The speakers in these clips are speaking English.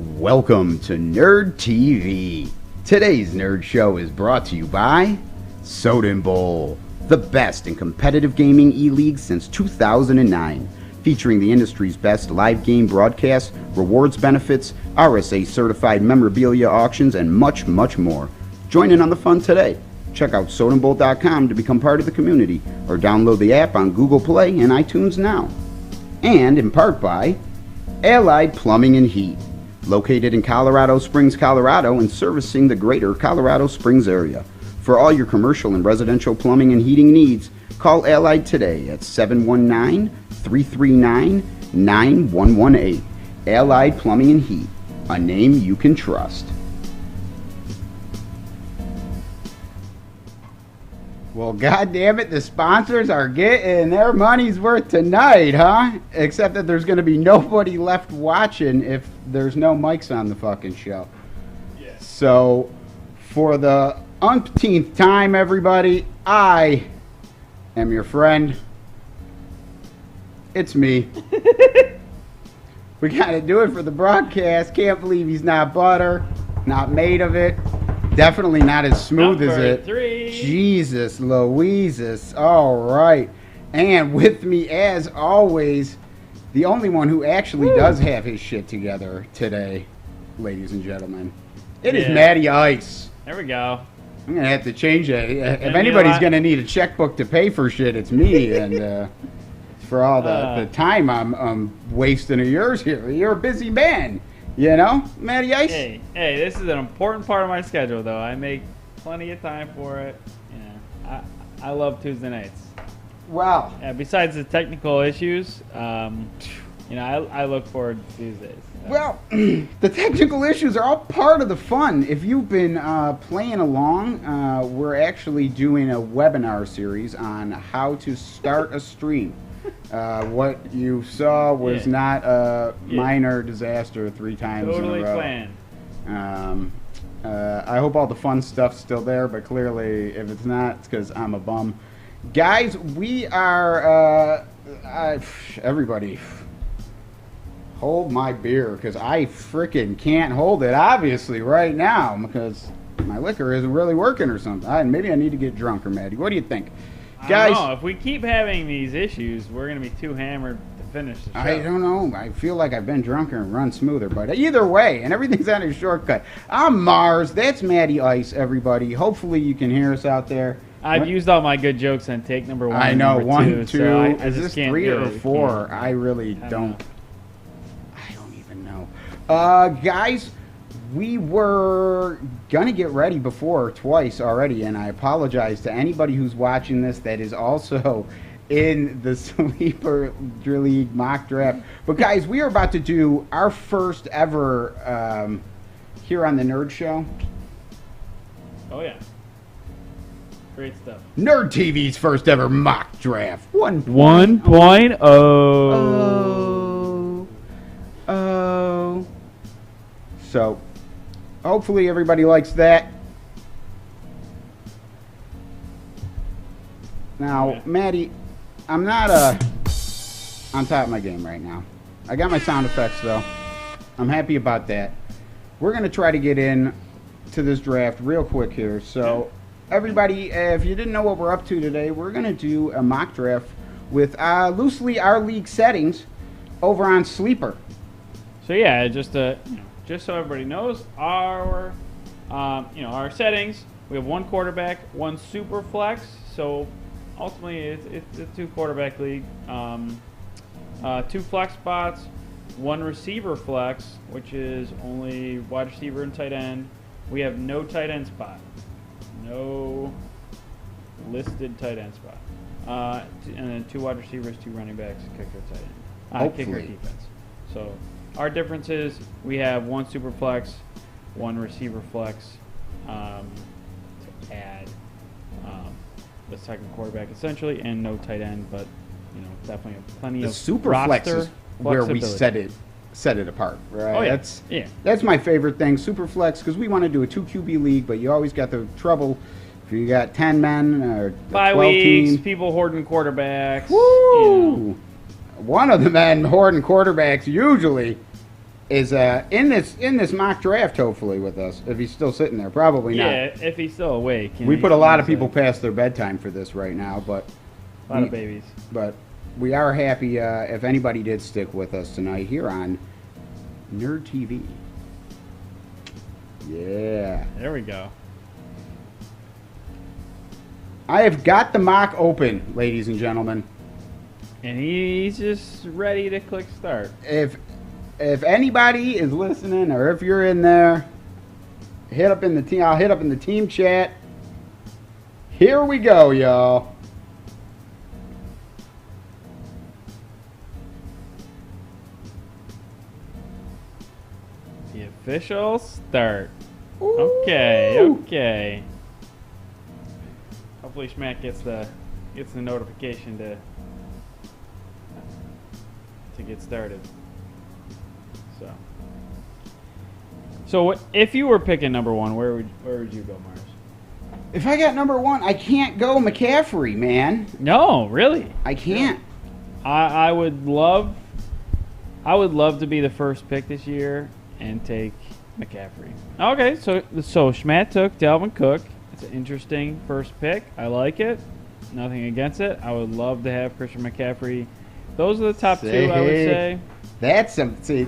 Welcome to Nerd TV. Today's Nerd Show is brought to you by Soda Bowl, the best in competitive gaming e-league since 2009, featuring the industry's best live game broadcasts, rewards benefits, RSA certified memorabilia auctions, and much, much more. Join in on the fun today. Check out sodabowl.com to become part of the community, or download the app on Google Play and iTunes now. And in part by Allied Plumbing and Heat, located in Colorado Springs, Colorado, and servicing the greater Colorado Springs area. For all your commercial and residential plumbing and heating needs, call Allied today at 719-339-9118. Allied Plumbing and Heat, a name you can trust. Well, goddamn it, the sponsors are getting their money's worth tonight, huh? Except that there's going to be nobody left watching if there's no mics on the fucking show. Yes. So, for the umpteenth time, everybody, I am your friend. It's me. We got to do it for the broadcast. Can't believe he's not butter, not made of it. Definitely not as smooth as it. 3. Jesus Louises. All right. And with me, as always, the only one who actually does have his shit together today, ladies and gentlemen. It is Matty Ice. There we go. I'm going to have to change that. If anybody's going to need a checkbook to pay for shit, it's me. And for all the time I'm wasting of yours here. You're a busy man. You know, Matty Ice? Hey, this is an important part of my schedule, though. I make plenty of time for it. Yeah, I love Tuesday nights. Wow. Besides the technical issues, I look forward to Tuesdays. Well, the technical issues are all part of the fun. If you've been playing along, we're actually doing a webinar series on how to start a stream. What you saw was not a minor disaster 3 times totally in a row. Planned. I hope all the fun stuff's still there, but clearly if it's not, it's because I'm a bum. Guys, we are, everybody, hold my beer, because I freaking can't hold it, obviously, right now, because my liquor isn't really working or something. Maybe I need to get drunker, Maddie. What do you think? Guys, I don't know. If we keep having these issues, we're going to be too hammered to finish the show. I don't know. I feel like I've been drunker and run smoother, but either way, and everything's on a shortcut. I'm Mars. That's Matty Ice, everybody. Hopefully you can hear us out there. I've used all my good jokes on take number 1. I know, 1, 2. So I is this 3 or 4? I really don't. I don't even know. Guys, we were going to get ready before twice already, and I apologize to anybody who's watching this that is also in the Sleeper League mock draft. But, guys, we are about to do our first ever here on the Nerd Show. Oh, yeah. Great stuff. Nerd TV's first ever mock draft. 1.0. Oh. So, hopefully everybody likes that. Now, Maddie, I'm not on top of my game right now. I got my sound effects, though. I'm happy about that. We're going to try to get in to this draft real quick here. So, everybody, if you didn't know what we're up to today, we're going to do a mock draft with loosely our league settings over on Sleeper. So, yeah, just so everybody knows, our settings, we have 1 quarterback, 1 super flex. So ultimately, it's a 2 quarterback league. 2 flex spots, 1 receiver flex, which is only wide receiver and tight end. We have no tight end spot, no listed tight end spot, and then 2 wide receivers, 2 running backs, kicker, tight end, kicker, defense. So our difference is we have 1 super flex, 1 receiver flex to add the second quarterback essentially, and no tight end, but definitely plenty of the super flex is where we set it apart, right? Oh, yeah. That's my favorite thing, super flex, because we want to do a 2 QB league, but you always got the trouble if you got 10 men or 5 12 weeks, team. people hoarding quarterbacks. Woo! One of the men hoarding quarterbacks usually is in this mock draft, hopefully with us. If he's still sitting there, probably not. Yeah, if he's still awake. We put a lot of people past their bedtime for this right now, but a lot of babies. But we are happy if anybody did stick with us tonight here on Nerd TV. Yeah. There we go. I have got the mock open, ladies and gentlemen. And he's just ready to click start. If anybody is listening, or if you're in there, hit up in the team. I'll hit up in the team chat. Here we go, y'all. The official start. Ooh. Okay. Hopefully Schmack gets the notification to get started. So if you were picking number one, where would you go, Mars? If I got number one, I can't go McCaffrey, man. No, really. I can't. I would love to be the first pick this year and take McCaffrey. Okay, so Schmatt took Dalvin Cook. It's an interesting first pick. I like it. Nothing against it. I would love to have Christian McCaffrey. Those are the top two, I would say. That's somebody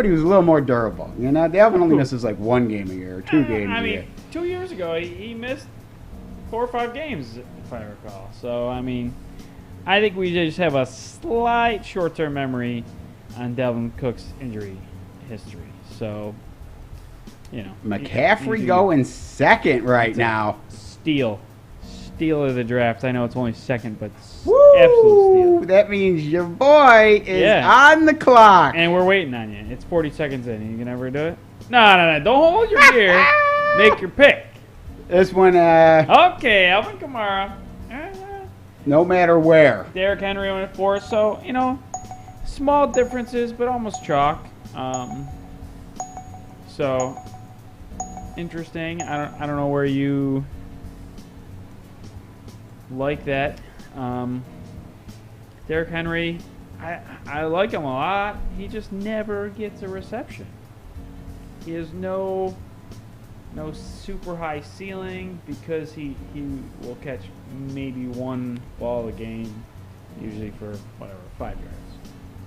who's a little more durable. You know, Dalvin only misses like one game a year or two games a year. 2 years ago he missed 4 or 5 games, if I recall. So I mean, I think we just have a slight short-term memory on Dalvin Cook's injury history. So, you know, McCaffrey going second right now. Steal of the draft. I know it's only second, but Woo! Absolute steal. That means your boy is on the clock. And we're waiting on you. It's 40 seconds in. You can ever do it? No. Don't hold your beer. Make your pick. This one, okay, Alvin Kamara. No matter where. Derrick Henry went at 4. So, you know, small differences, but almost chalk. So, interesting. I don't know where you like that. Derrick Henry, I like him a lot. He just never gets a reception. He has no super high ceiling because he will catch maybe one ball a game, usually for 5 yards.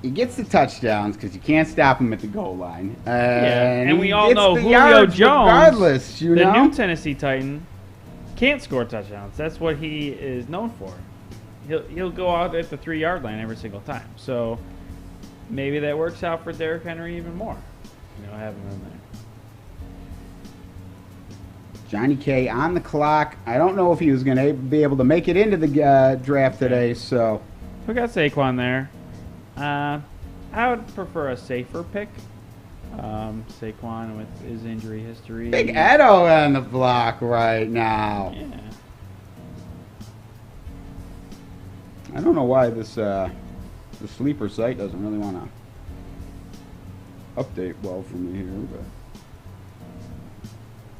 He gets the touchdowns because you can't stop him at the goal line. And we all know Julio Jones, regardless, the new Tennessee Titan, can't score touchdowns. That's what he is known for. He'll go out at the 3-yard line every single time. So maybe that works out for Derrick Henry even more. You know, having him in there. Johnny K on the clock. I don't know if he was going to be able to make it into the draft today. So we got Saquon there. I would prefer a safer pick. Saquon with his injury history. Big Edo on the block right now. Yeah. I don't know why this the sleeper site doesn't really want to update well for me here, but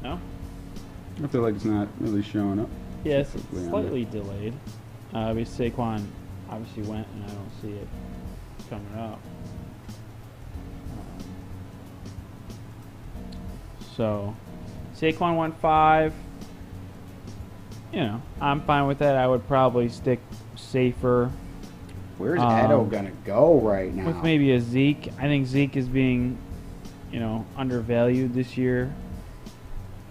no. I feel like it's not really showing up. Yes, it's slightly delayed. Because Saquon obviously went, and I don't see it coming up. So, Saquon went 5. You know, I'm fine with that. I would probably stick safer. Where's Edo gonna go right now? With maybe a Zeke. I think Zeke is being, you know, undervalued this year.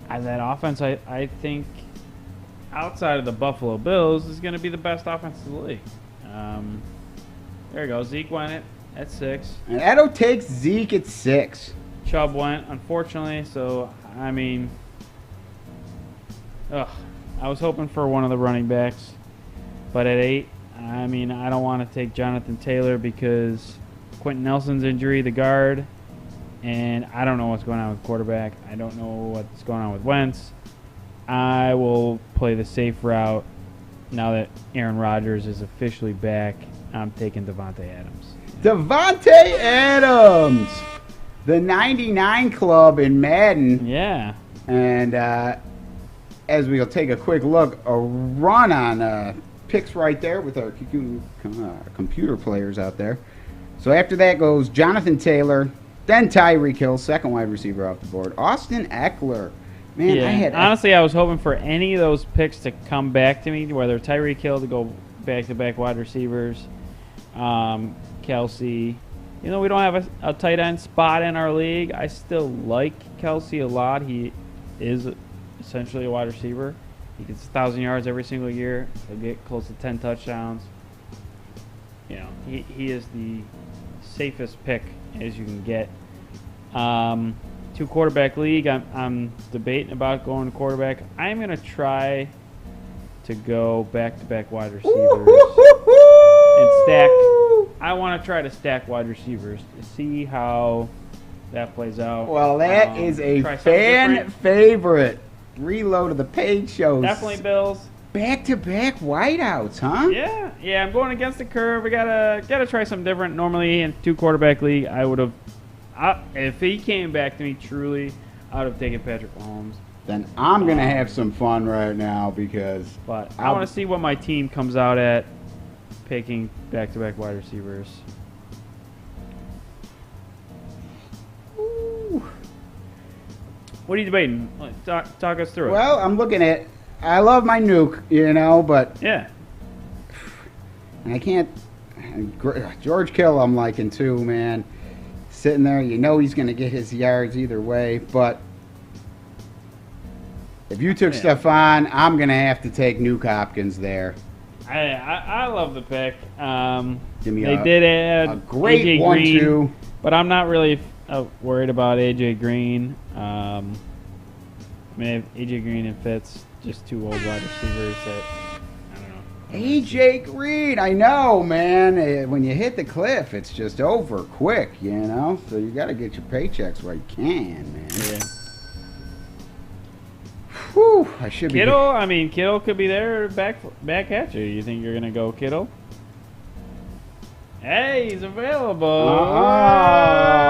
As that offense, I think, outside of the Buffalo Bills, is going to be the best offense in the league. There you go. Zeke went at 6. And Edo takes Zeke at 6. Chubb went, unfortunately. So, I mean, I was hoping for one of the running backs. But at 8, I mean, I don't want to take Jonathan Taylor because Quentin Nelson's injury, the guard. And I don't know what's going on with quarterback. I don't know what's going on with Wentz. I will play the safe route now that Aaron Rodgers is officially back. I'm taking Devontae Adams. Devontae Adams! The 99 club in Madden. Yeah. And as we'll take a quick look, a run on picks right there with our computer players out there. So after that goes Jonathan Taylor, then Tyreek Hill, second wide receiver off the board. Austin Eckler. Man, Yeah. Honestly, I was hoping for any of those picks to come back to me, whether Tyreek Hill to go back-to-back wide receivers, Kelsey. You know, we don't have a tight end spot in our league. I still like Kelsey a lot. He is essentially a wide receiver. He gets 1,000 yards every single year. He'll get close to 10 touchdowns. You know, he is the safest pick as you can get. 2-quarterback league. I'm debating about going to quarterback. I'm going to try to go back-to-back wide receivers and stack. I want to try to stack wide receivers to see how that plays out. Well, that is a fan favorite. Reload of the page shows. Definitely Bills. Back-to-back wideouts, huh? Yeah. I'm going against the curve. We gotta try something different. Normally in 2-quarterback league, I would have. If he came back to me truly, I would have taken Patrick Mahomes. Then I'm gonna have some fun right now because. But I want to see what my team comes out at, picking back-to-back wide receivers. Ooh. What are you debating? Talk us through it. Well, I'm looking at. I love my nuke, you know, but. Yeah. And I can't. George Kittle, I'm liking too, man. Sitting there, you know he's going to get his yards either way. But if you took Stephon, I'm going to have to take Nuke Hopkins there. I love the pick. They did add a great AJ 1-2, Green, but I'm not really worried about AJ Green. I mean, AJ Green and Fitz, just two old wide receivers that I don't know. AJ Green, I know, man. When you hit the cliff, it's just over quick, you know. So you got to get your paychecks while you can, man. Yeah. Whew, I should be. Kittle, I mean, Kittle could be there back at you. You think you're gonna go Kittle? Hey, he's available. Oh.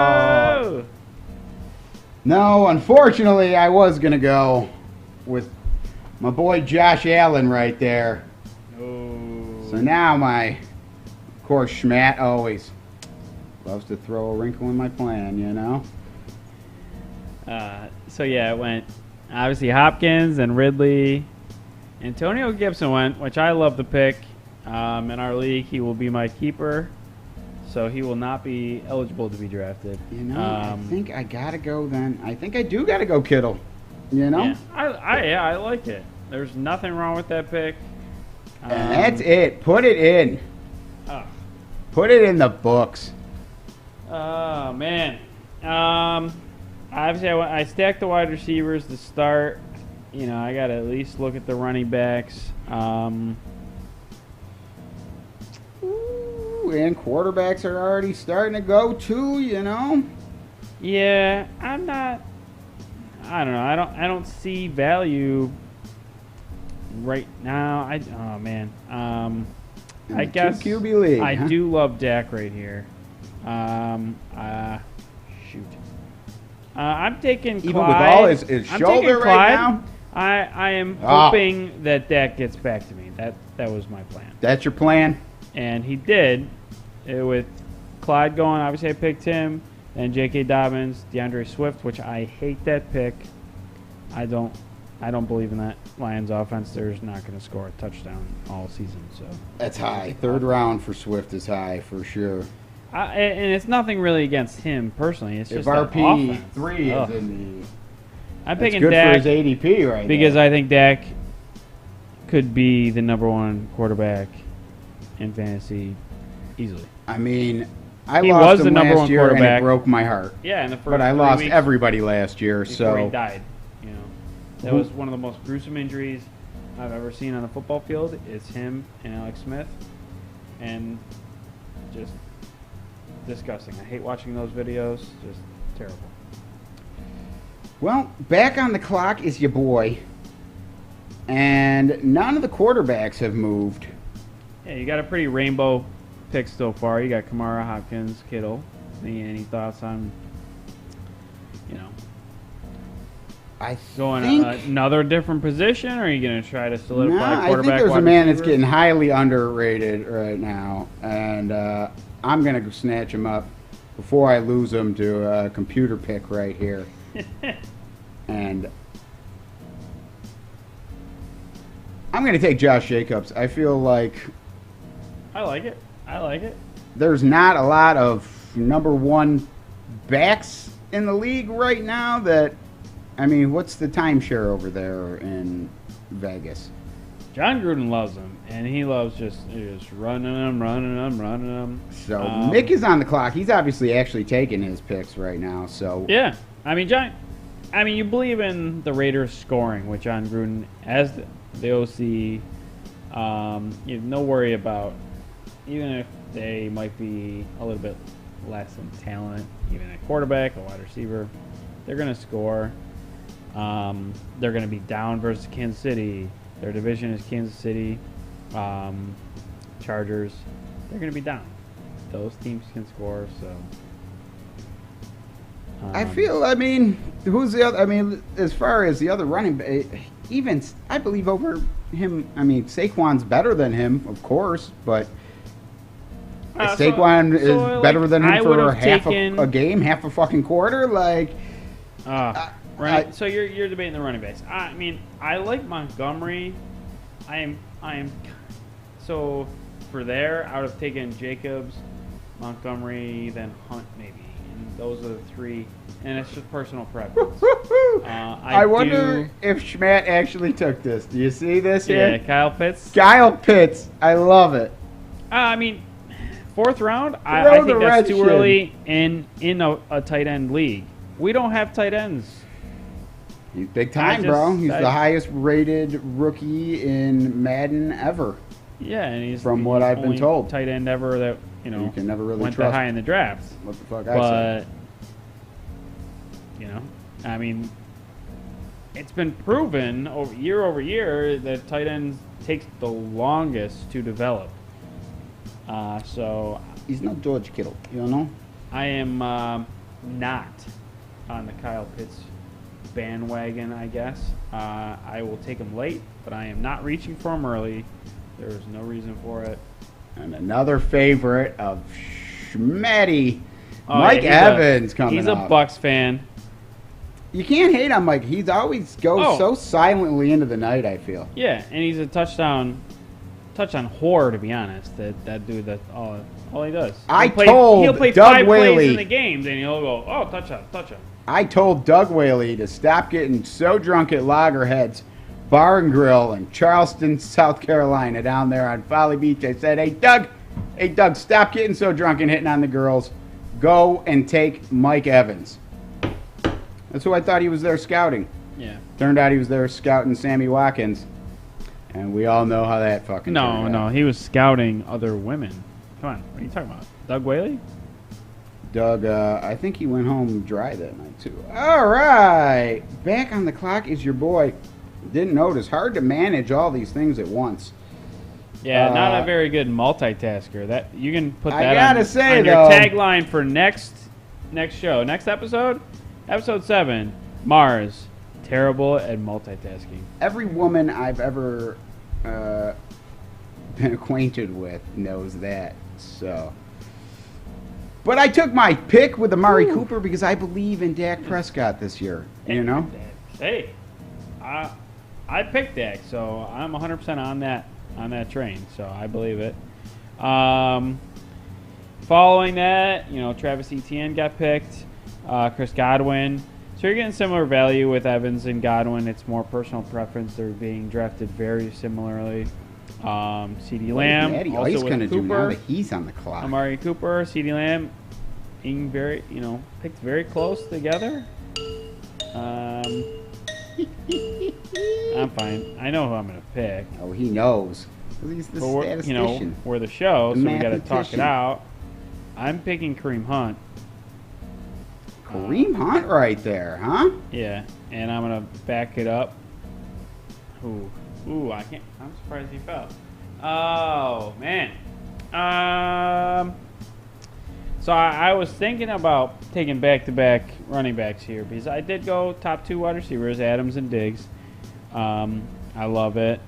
No, unfortunately, I was gonna go with my boy Josh Allen right there. Oh. So now of course, Schmatt always loves to throw a wrinkle in my plan, you know? So, yeah, it went, obviously, Hopkins and Ridley. Antonio Gibson went, which I love the pick. In our league, he will be my keeper. So he will not be eligible to be drafted. You know, I think I got to go then. I think I do got to go Kittle, you know? Yeah, I like it. There's nothing wrong with that pick. And that's it. Put it in. Put it in the books. Oh, man. Obviously, I stacked the wide receivers to start. You know, I got to at least look at the running backs. And quarterbacks are already starting to go too, you know? Yeah, I don't know. I don't see value right now. I guess QB league. I do love Dak right here. I'm taking even Clyde. with all his shoulder right now. I am hoping that Dak gets back to me. That was my plan. That's your plan? And he did. With Clyde going, obviously I picked him. And J.K. Dobbins, DeAndre Swift, which I hate that pick. I don't believe in that Lions offense. They're not going to score a touchdown all season. So that's high. Third round for Swift is high for sure. And it's nothing really against him personally. It's just RP3 is in the. I'm picking good Dak for his ADP right because there. I think Dak could be the #1 quarterback in fantasy easily. I mean, He lost was the him number last one year and quarterback. it broke my heart. Yeah, in the first but I 3 lost weeks everybody last year, before so he died. You know, that was one of the most gruesome injuries I've ever seen on a football field. It's him and Alex Smith, and just disgusting. I hate watching those videos. Just terrible. Well, back on the clock is your boy, and none of the quarterbacks have moved. Yeah, you got a pretty rainbow pick so far. You got Kamara, Hopkins, Kittle. Any thoughts on, I going think another different position, or are you going to try to solidify I quarterback? think there's a wide man that's receiver? getting highly underrated right now, and I'm going to snatch him up before I lose him to a computer pick right here. And I'm going to take Josh Jacobs. I feel like I like it. I like it. there's not a lot of number one backs in the league right now that, I mean, what's the timeshare over there in Vegas? John Gruden loves him, and he loves just running them. So Mick is on the clock. He's obviously actually taking his picks right now. So Yeah, I mean, you believe in the Raiders scoring with John Gruden as the OC. You have no worry about, even if they might be a little bit less in talent, even a quarterback, a wide receiver, they're going to score. They're going to be down versus Kansas City. Their division is Kansas City, Chargers. They're going to be down. Those teams can score, so. I feel, I mean, who's the other? I mean, as far as the other running back, even I believe over him. I mean, Saquon's better than him, of course, but Saquon is better than him for half a game, half a fucking quarter. Like, right. So you're debating the running backs. I mean, I like Montgomery. I am. So for there, I would have taken Jacobs, Montgomery, then Hunt maybe. Those are the three, and it's just personal preference. I wonder if Schmatt actually took this. Do you see this here? Yeah, Kyle Pitts. Kyle Pitts. I love it. I mean, fourth round, I think that's too early in a tight end league. We don't have tight ends. He's big time, bro. He's the highest rated rookie in Madden ever. Yeah, and he's what I've been told, tight end ever that you can never really went that high in the draft. What the fuck I said. But I mean, it's been proven over year that tight ends takes the longest to develop. So he's not George Kittle, I am not on the Kyle Pitts bandwagon, I guess. I will take him late, but I am not reaching for him early. There's no reason for it. And another favorite of Schmatty, Mike Evans coming up. He's a Bucks fan. You can't hate on Mike. He always goes so silently into the night, I feel. Yeah, and he's a touchdown whore, to be honest. That dude, that's all he does. He'll play Doug 5 Whaley plays in the game, then he'll go, touchdown. I told Doug Whaley to stop getting so drunk at Loggerheads Bar and Grill in Charleston, South Carolina, down there on Folly Beach. I said, hey, Doug, stop getting so drunk and hitting on the girls. Go and take Mike Evans. That's who I thought he was there scouting. Yeah. Turned out he was there scouting Sammy Watkins. And we all know how that fucking turned out. He was scouting other women. Come on, what are you talking about? Doug Whaley? Doug, I think he went home dry that night, too. All right. Back on the clock is your boy. Didn't notice. Hard to manage all these things at once. Yeah, not a very good multitasker. That you can put that on your tagline for next show. Next episode? Episode 7. Mars. Terrible at multitasking. Every woman I've ever been acquainted with knows that. So, but I took my pick with Amari Cooper because I believe in Dak Prescott this year. Hey, I picked Dak, so I'm 100% on that train. So I believe it. Following that, Travis Etienne got picked. Chris Godwin. So you're getting similar value with Evans and Godwin. It's more personal preference. They're being drafted very similarly. CeeDee Lamb. All he's going to do now that he's on the clock. Amari Cooper, CeeDee Lamb, being very, picked very close together. I'm fine. I know who I'm going to pick. Oh, he knows. He's the statistician. We're the show, so we got to talk it out. I'm picking Kareem Hunt. Kareem Hunt right there, huh? Yeah, and I'm going to back it up. Ooh, I can't. I'm surprised he fell. Oh, man. So I was thinking about taking back-to-back running backs here because I did go top 2 wide receivers, Adams and Diggs. I love it.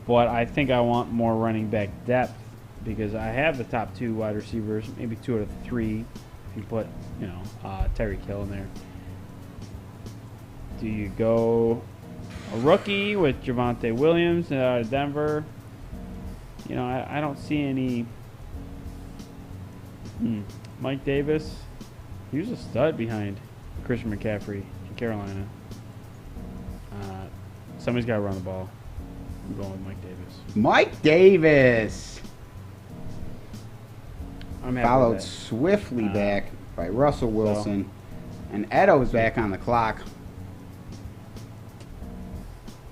but I think I want more running back depth because I have the top 2 wide receivers, maybe 2 out of 3. If you put, Tyreek Hill in there. Do you go a rookie with Javonte Williams out of Denver? I don't see any. Mike Davis, he was a stud behind Christian McCaffrey in Carolina. Somebody's got to run the ball. I'm going with Mike Davis. Mike Davis. I'm happy Followed with that. swiftly back by Russell Wilson. And Edo's back on the clock.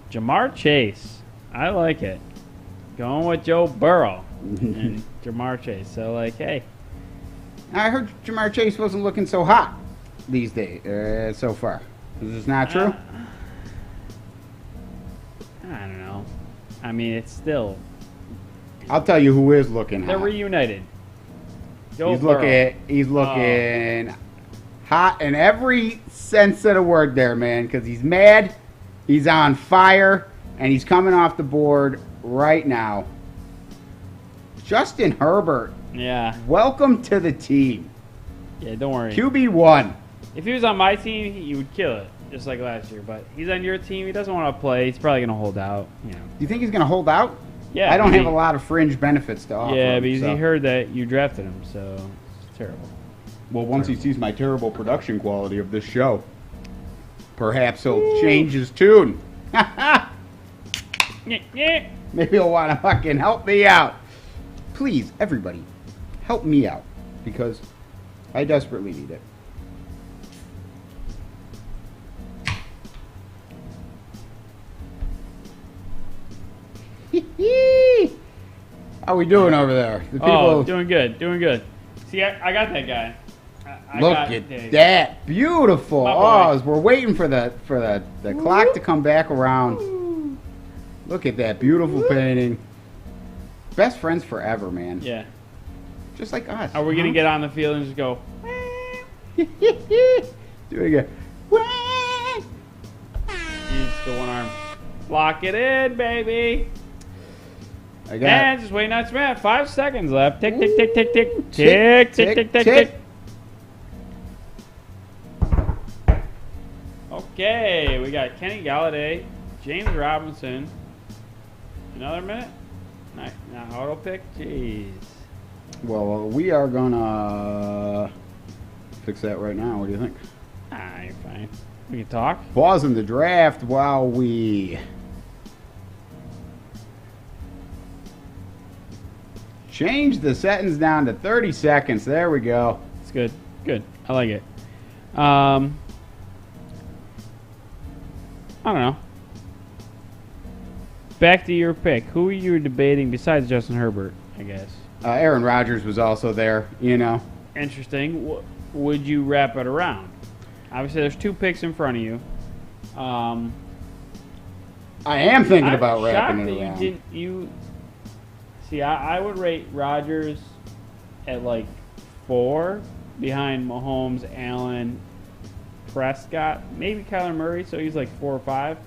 Jamar Chase. I like it. Going with Joe Burrow and Jamar Chase. So, hey. I heard Jamar Chase wasn't looking so hot these days so far. Is this not true? I don't know. I mean, it's still. I'll tell you who is looking They're hot. reunited. Joe Burrow. He's looking hot in every sense of the word there, man, because he's mad, he's on fire, and he's coming off the board right now. Justin Herbert. Yeah. Welcome to the team. Yeah, don't worry. QB1. If he was on my team, he would kill it, just like last year. But he's on your team. He doesn't want to play. He's probably going to hold out. Do you think he's going to hold out? Yeah. I don't have a lot of fringe benefits to offer. Yeah, him, because so. he heard that you drafted him, so it's terrible. Well, once he sees my terrible production quality of this show, perhaps he'll change his tune. Yeah. Maybe he'll want to fucking help me out. Please, everybody, help me out because I desperately need it. How we doing over there? The people, Doing good, doing good. See, I got that guy. look at that, beautiful. My boy. Oh, as we're waiting for the clock to come back around. Look at that beautiful painting. Best friends forever, man. Yeah. Just like us. Are we going to get on the field and just go, Do it again. use the one arm. Lock it in, baby. I got And just waiting on Matt. 5 seconds left. Tick, tick, tick, tick, tick. Tick, tick, tick, tick, tick. Okay, we got Kenny Galladay, James Robinson. Another minute? Nice. Now auto pick. Jeez. Well, we are gonna fix that right now. What do you think? You're fine. We can talk. Pausing the draft while we change the settings down to 30 seconds. There we go. It's good. Good. I like it. I don't know. Back to your pick. Who are you debating besides Justin Herbert, I guess? Aaron Rodgers was also there, Interesting. Would you wrap it around? Obviously, there's 2 picks in front of you. I am thinking I'm about wrapping shocked it that around. See, I would rate Rodgers at 4 behind Mahomes, Allen, Prescott, maybe Kyler Murray, so he's 4 or 5.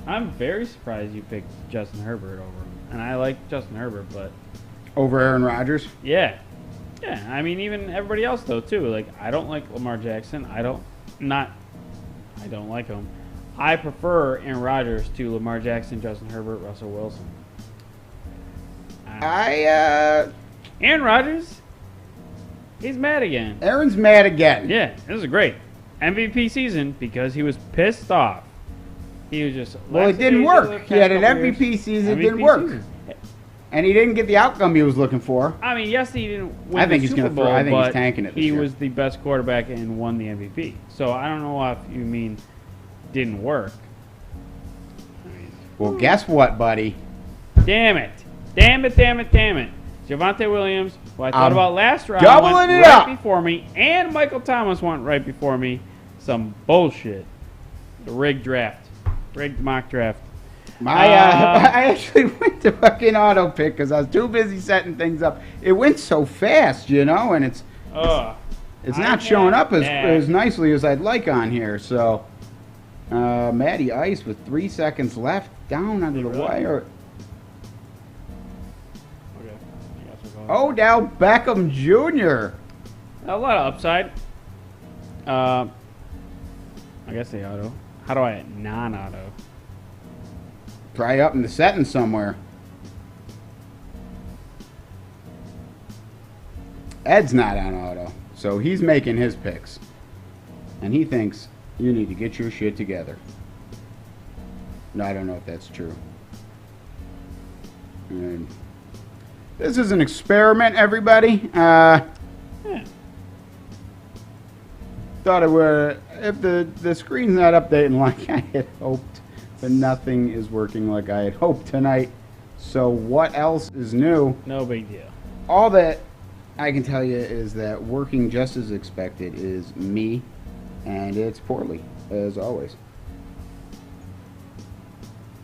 I'm very surprised you picked Justin Herbert over him. And I like Justin Herbert, but Over Aaron Rodgers? yeah. Yeah, I mean, even everybody else, though, too. I don't like Lamar Jackson. I don't like him. I prefer Aaron Rodgers to Lamar Jackson, Justin Herbert, Russell Wilson. Aaron Rodgers, he's mad again. Aaron's mad again. Yeah, this is great. MVP season because he was pissed off. He was just... Well, it didn't work. He had an MVP season. It didn't work. season. And he didn't get the outcome he was looking for. I mean, yes, he didn't win I think the he's Super gonna Bowl, throw. I think but he's tanking it this he year. was the best quarterback and won the MVP. So I don't know if you mean didn't work. Well, guess what, buddy? Damn it. Damn it, damn it, damn it. Javonte Williams, who I thought about last round, doubling went it right up. before me, and Michael Thomas went right before me. Some bullshit. The rigged draft. Rigged mock draft. I actually went to fucking auto pick because I was too busy setting things up. It went so fast, and it's not showing up as nicely as I'd like on here. So, Matty Ice with 3 seconds left, down under the wire. Okay. Odell Beckham Jr. A lot of upside. I guess the auto. How do I non-auto? Probably up in the settings somewhere. Ed's not on auto, so he's making his picks. And he thinks you need to get your shit together. No, I don't know if that's true. And this is an experiment, everybody. Yeah. Thought it would, if the screen's not updating like I had hoped, but nothing is working like I had hoped tonight. So what else is new? No big deal. All that I can tell you is that working just as expected is me, and it's poorly, as always.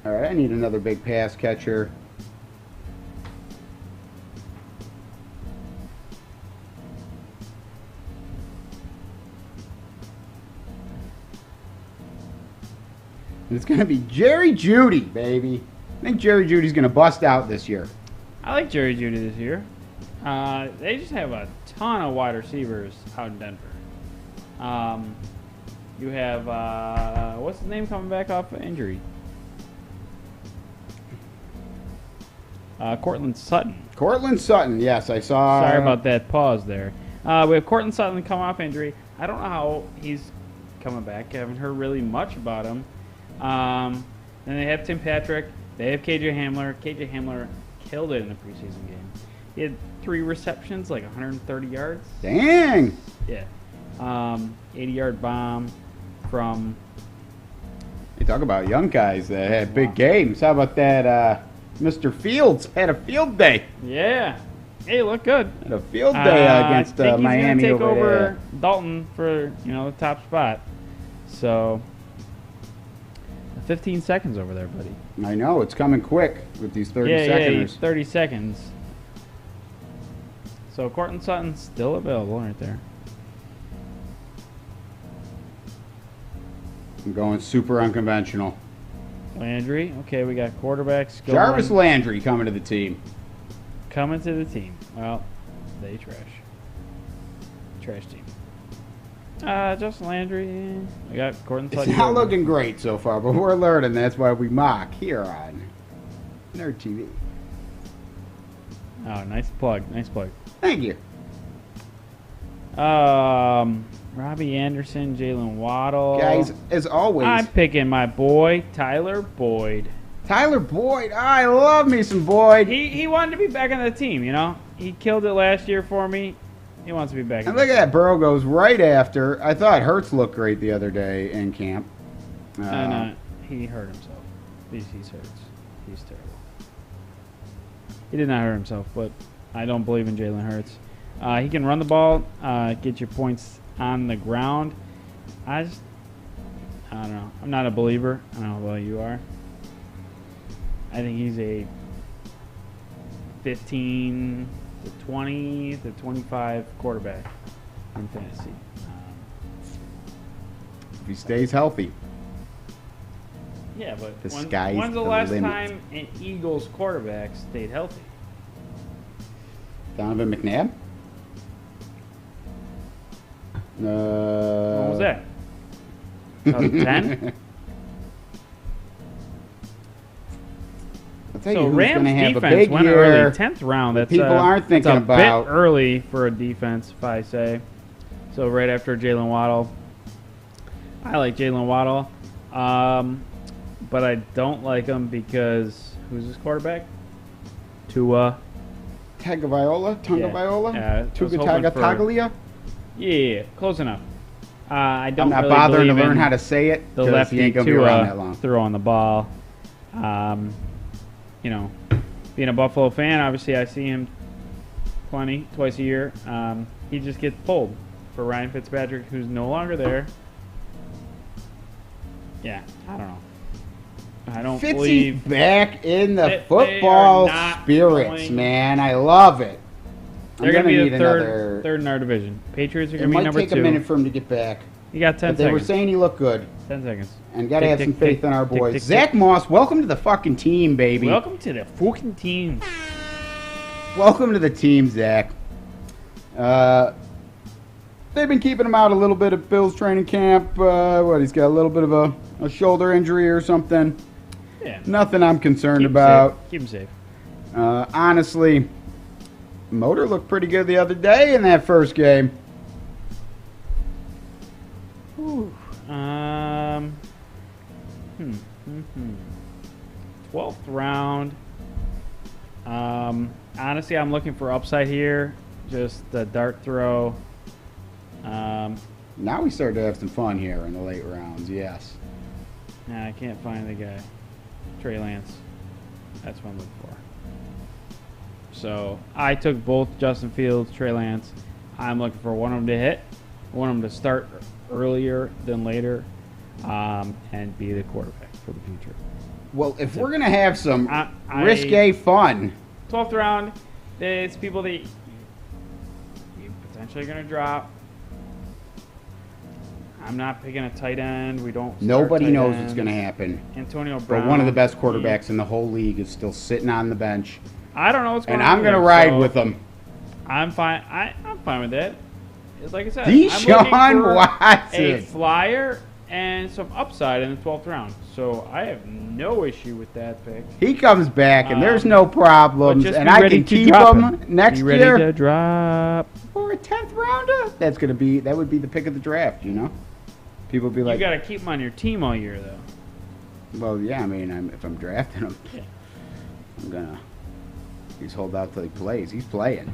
All right, I need another big pass catcher. And it's going to be Jerry Jeudy, baby. I think Jerry Judy's going to bust out this year. I like Jerry Jeudy this year. They just have a ton of wide receivers out in Denver. You have, what's his name coming back off of injury? Cortland Sutton. Cortland Sutton, yes, I saw. Sorry about that pause there. We have Cortland Sutton coming off injury. I don't know how he's coming back. I haven't heard really much about him. And they have Tim Patrick. They have KJ Hamler. KJ Hamler killed it in the preseason game. He had 3 receptions, like 130 yards. Dang! Yeah. 80-yard bomb from... You talk about young guys that had big games. How about that Mr. Fields had a field day? Yeah. Hey, look good. Had a field day against I think Miami he's gonna take over over there. Dalton for, the top spot. So, 15 seconds over there, buddy. I know, it's coming quick with these 30 Yeah, seconders. 30 seconds. So Cortland Sutton's still available right there. I'm going super unconventional. Landry. Okay, we got quarterbacks going. Jarvis Landry coming to the team. Coming to the team. Well, they trash. Trash team. Justin Landry. We got Cortland Sutton. It's not looking great so far, but we're learning. That's why we mock here on Nerd TV. Oh, nice plug. Nice plug. Thank you. Robbie Anderson, Jalen Waddle. Guys, as always, I'm picking my boy, Tyler Boyd. Tyler Boyd. I love me some Boyd. He wanted to be back on the team, He killed it last year for me. He wants to be back. And look at that. Burrow goes right after. I thought Hurts looked great the other day in camp. And he hurt himself. He's hurt. He's terrible. He did not hurt himself, but I don't believe in Jalen Hurts. He can run the ball, get your points on the ground. I don't know. I'm not a believer. I don't know how you are. I think he's a 15 to 20 to 25 quarterback in fantasy. If he stays healthy. Yeah, but Sky's when's the the last limit. time an Eagles quarterback stayed healthy? Donovan McNabb? When was that? 2010? I'll tell you So who's Rams going to have a defense big went year. early, 10th round. That's people aren't thinking that's a about. bit early for a defense, if I say. So right after Jalen Waddle. I like Jalen Waddle, but I don't like him because who's his quarterback? Tua. Tagovailoa? Yeah, I was Tuga hoping for- Tagataglia? Yeah, close enough. I don't I'm not really bothering to believe learn in how to say it the because lefty he ain't going to be around that Tua long. throwing the ball. Being a Buffalo fan, obviously I see him twice a year. He just gets pulled for Ryan Fitzpatrick, who's no longer there. Yeah, I don't know. I don't Fitzy believe back in the they are football not spirits, going- man. I love it. they're going to be need the third in our division. Patriots are It going to be might number take 2. a minute for him to get back. You got 10 But they seconds. were saying he looked good. 10 seconds. And got to have some faith in our tick, boys. tick, Zach tick. Moss, welcome to the fucking team, baby. Welcome to the fucking team. Welcome to the team, Zach. They've been keeping him out a little bit at Bill's training camp. He's got a little bit of a shoulder injury or something. Yeah. Nothing I'm concerned Keep him about. safe. Keep him safe. Honestly, Motor looked pretty good the other day in that first game. Ooh. 12th round. Honestly, I'm looking for upside here. Just the dart throw. Now we start to have some fun here in the late rounds, yes. Nah, I can't find the guy. Trey Lance. That's what I'm looking for. So I took both Justin Fields, Trey Lance. I'm looking for one of them to hit, one of them to start earlier than later, and be the quarterback for the future. Well, if we're going to have some I- risque fun, 12th round, it's people that you're potentially going to drop. I'm not picking a tight end. We don't. nobody start tight knows ends. what's going to happen. Antonio Brown. But one of the best quarterbacks in the whole league is still sitting on the bench. I don't know what's going And on. I'm going to there, ride so with him. I'm fine. I'm fine with that. It's like I said, Deshaun I'm looking for Watson. a flyer and some upside in the 12th round. So I have no issue with that pick. He comes back, and there's no But problems, just and be I ready can to keep drop him next Be ready year to drop. for a 10th rounder. That would be the pick of the draft, you know? People would be You like, got to keep him on your team all year, though. well, yeah, I mean, if I'm drafting him, Yeah. I'm going to just hold out till he plays. He's playing.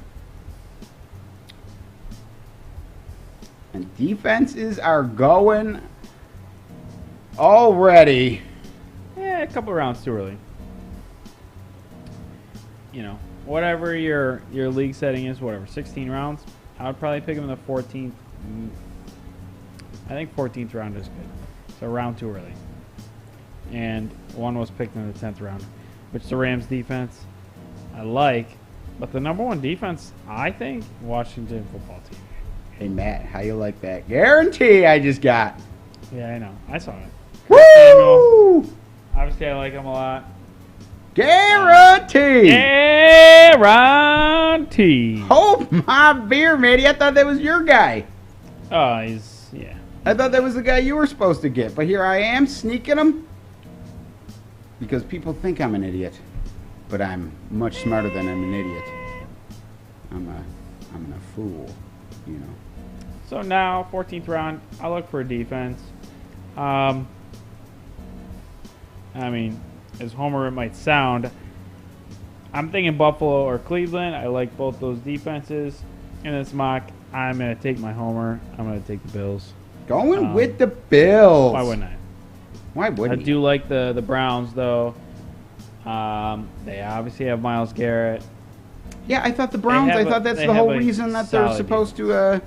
And defenses are going already. Yeah, a couple rounds too early. You know, whatever your league setting is, whatever, 16 rounds, I would probably pick him in the 14th. I think 14th round is good. So round too early. And one was picked in the 10th round, which the Rams defense I like. But the number one defense, I think, Washington football team. Hey, Matt, how you like that guarantee I just got? Yeah, I know. I saw it. Woo! Obviously, I like him a lot. Guarantee! Guarantee. Hold my beer, matey. I thought that was your guy. Oh, he's, yeah. I thought that was the guy you were supposed to get. But here I am, sneaking him. Because people think I'm an idiot. But I'm much smarter than I'm an idiot. I'm a fool, you know. So now, 14th round, I look for a defense. I mean, as homer it might sound, I'm thinking Buffalo or Cleveland. I like both those defenses. In this mock, I'm going to take my homer. I'm going to take the Bills. Going with the Bills. Why wouldn't I? Why wouldn't I do like the Browns, though. They obviously have Myles Garrett. Yeah, I thought the Browns, I thought that's the whole reason that they're supposed to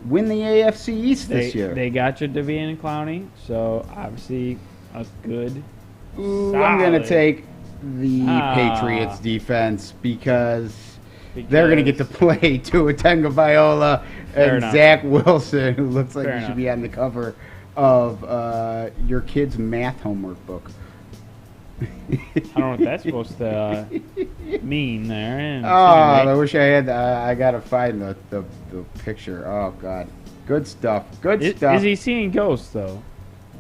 win the AFC East this year. They got your Davian Clowney, so obviously a good. Ooh, I'm going to take the Patriots defense because they're going to get to play Tua Tagovailoa and Zach Wilson, who looks like he should be on the cover of your kid's math homework book. I don't know what that's supposed to mean there. Oh, I wish I had. I gotta find the picture. Oh God, good stuff. Good stuff. Is he seeing ghosts though?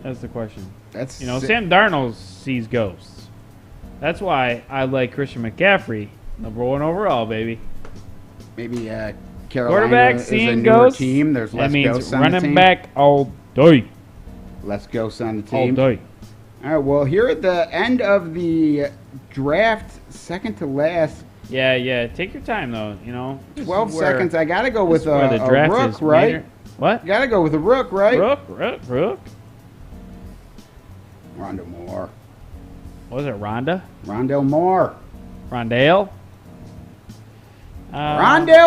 That's the question. That's Sam Darnold sees ghosts. That's why I like Christian McCaffrey, number 1 overall, baby. Maybe Carolina Quarterback is a seeing newer ghosts. team. There's less that means ghosts on the running team. back all day. Less ghosts on the All team. day. All right. Well, here at the end of the draft, second to last. Yeah. Take your time though. 12 seconds. I gotta go with where the a draft rook, is right? major. What? Gotta go with a rook, right? Rook. Rondo Moore. What was it? Rondale? Rondale Moore. Rondale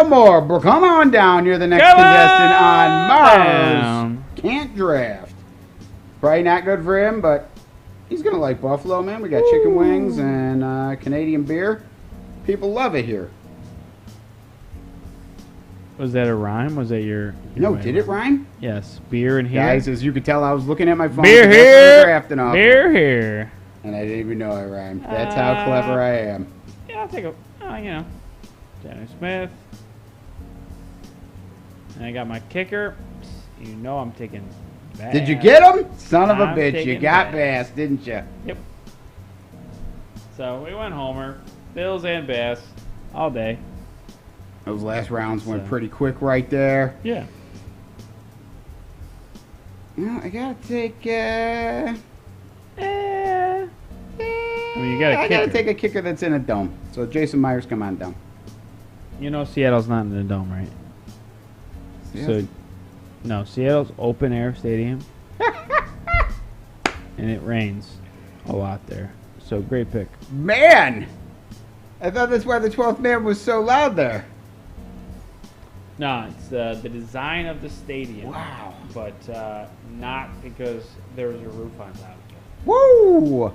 Moore. Come on down. You're the next contestant on Mars. Can't draft. Probably not good for him, but he's going to like Buffalo, man. We got chicken wings and Canadian beer. People love it here. Was that a rhyme? Was that your No, way did it rhyme? Yes. Beer in here. Guys, as you could tell, I was looking at my phone. Beer That's here. what drafting off. Beer here. And I didn't even know I rhymed. That's how clever I am. Yeah, I'll take a, Danny Smith. And I got my kicker. You know I'm taking Bass. Did you get him? Son of a I'm bitch. You taking got Bass. Bass, didn't you? Yep. So we went Homer, Bills and Bass all day. Those last rounds went So- pretty quick right there. Yeah. I gotta take. I mean, you got a I kicker. gotta take a kicker that's in a dome. So Jason Myers, come on dome. You know Seattle's not in the dome, right? Yeah. So, no, Seattle's open air stadium, and it rains a lot there. So great pick. Man, I thought that's why the 12th man was so loud there. No, it's the design of the stadium. Wow. But not because there was a roof on top. Woo!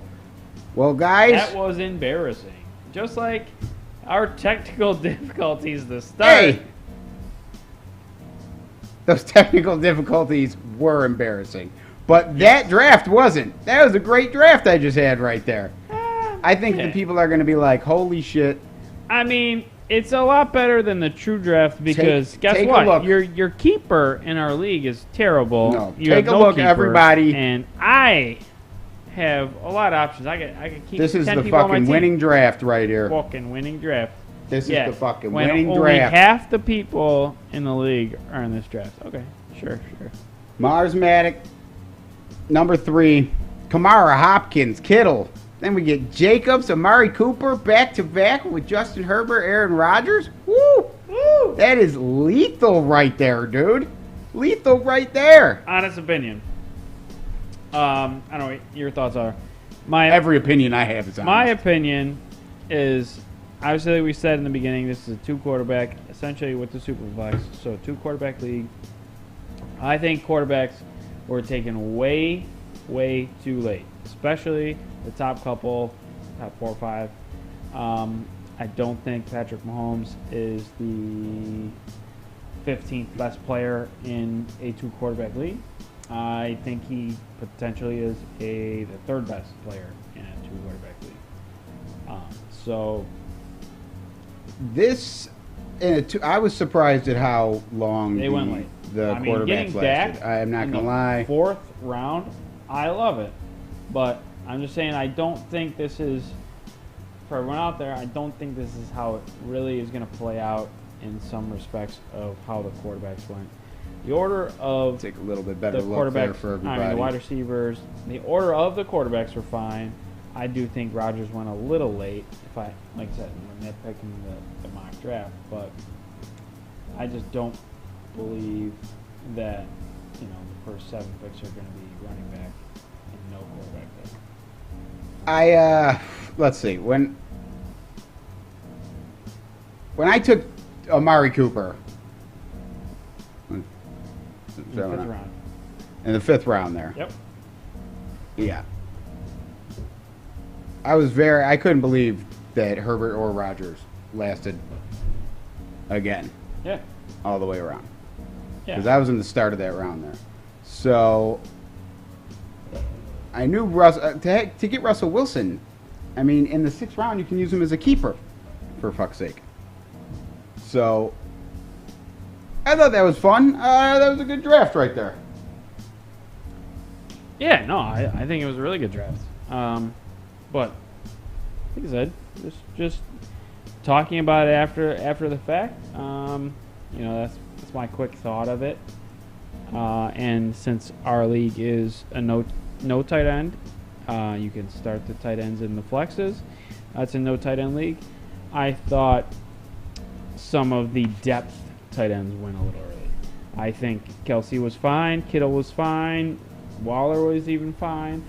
Well, guys. That was embarrassing. Just like our technical difficulties to start. Hey! Those technical difficulties were embarrassing. But that draft wasn't. That was a great draft I just had right there. I think the people are going to be like, holy shit. I mean, it's a lot better than the true draft because guess take a what? look. Your keeper in our league is terrible. No, You take have a no look, keeper, everybody. And I have a lot of options. I can keep This is 10 the people on my fucking team. winning draft right here. Fucking winning draft. This is the fucking when winning only draft. half the people in the league are in this draft. Okay, sure. Marsmatic, number 3. Kamara, Hopkins, Kittle. Then we get Jacobs, Amari Cooper, back-to-back with Justin Herbert, Aaron Rodgers. Woo! Woo! That is lethal right there, dude. Lethal right there. Honest opinion. I don't know what your thoughts are. Every opinion I have is honest. My opinion is, obviously we said in the beginning, this is a 2-quarterback, essentially with the Superflex, so a 2-quarterback league. I think quarterbacks were taken way, way too late, especially the top couple, top 4 or 5. I don't think Patrick Mahomes is the 15th best player in a 2-quarterback league. I think he potentially is the 3rd best player in a 2-quarterback league. So This, I was surprised at how long they went late. the I mean, quarterbacks getting lasted. Dak I am not in going to the lie. 4th round, I love it. But I'm just saying, I don't think this is, for everyone out there, I don't think this is how it really is going to play out in some respects of how the quarterbacks went. The order of Take a little bit better the look there quarterbacks, for everybody. I mean, the wide receivers, the order of the quarterbacks were fine. I do think Rodgers went a little late, like I said, when nitpicking the mock draft, but I just don't believe that, the first 7 picks are going to be running back and no quarterback pick. Let's see. When I took Amari Cooper In the 5th round. in the 5th round there. Yep. Yeah. I couldn't believe that Herbert or Rodgers lasted again Yeah. all the way around. Yeah. Because I was in the start of that round there. So I knew to get Russell Wilson, I mean, in the 6th round, you can use him as a keeper, for fuck's sake. So I thought that was fun. That was a good draft right there. Yeah, no, I think it was a really good draft. But like I said, just talking about it after the fact. That's my quick thought of it. And since our league is a no tight end, you can start the tight ends in the flexes. It's a no tight end league. I thought some of the depth tight ends went a little early. I think Kelsey was fine, Kittle was fine, Waller was even fine.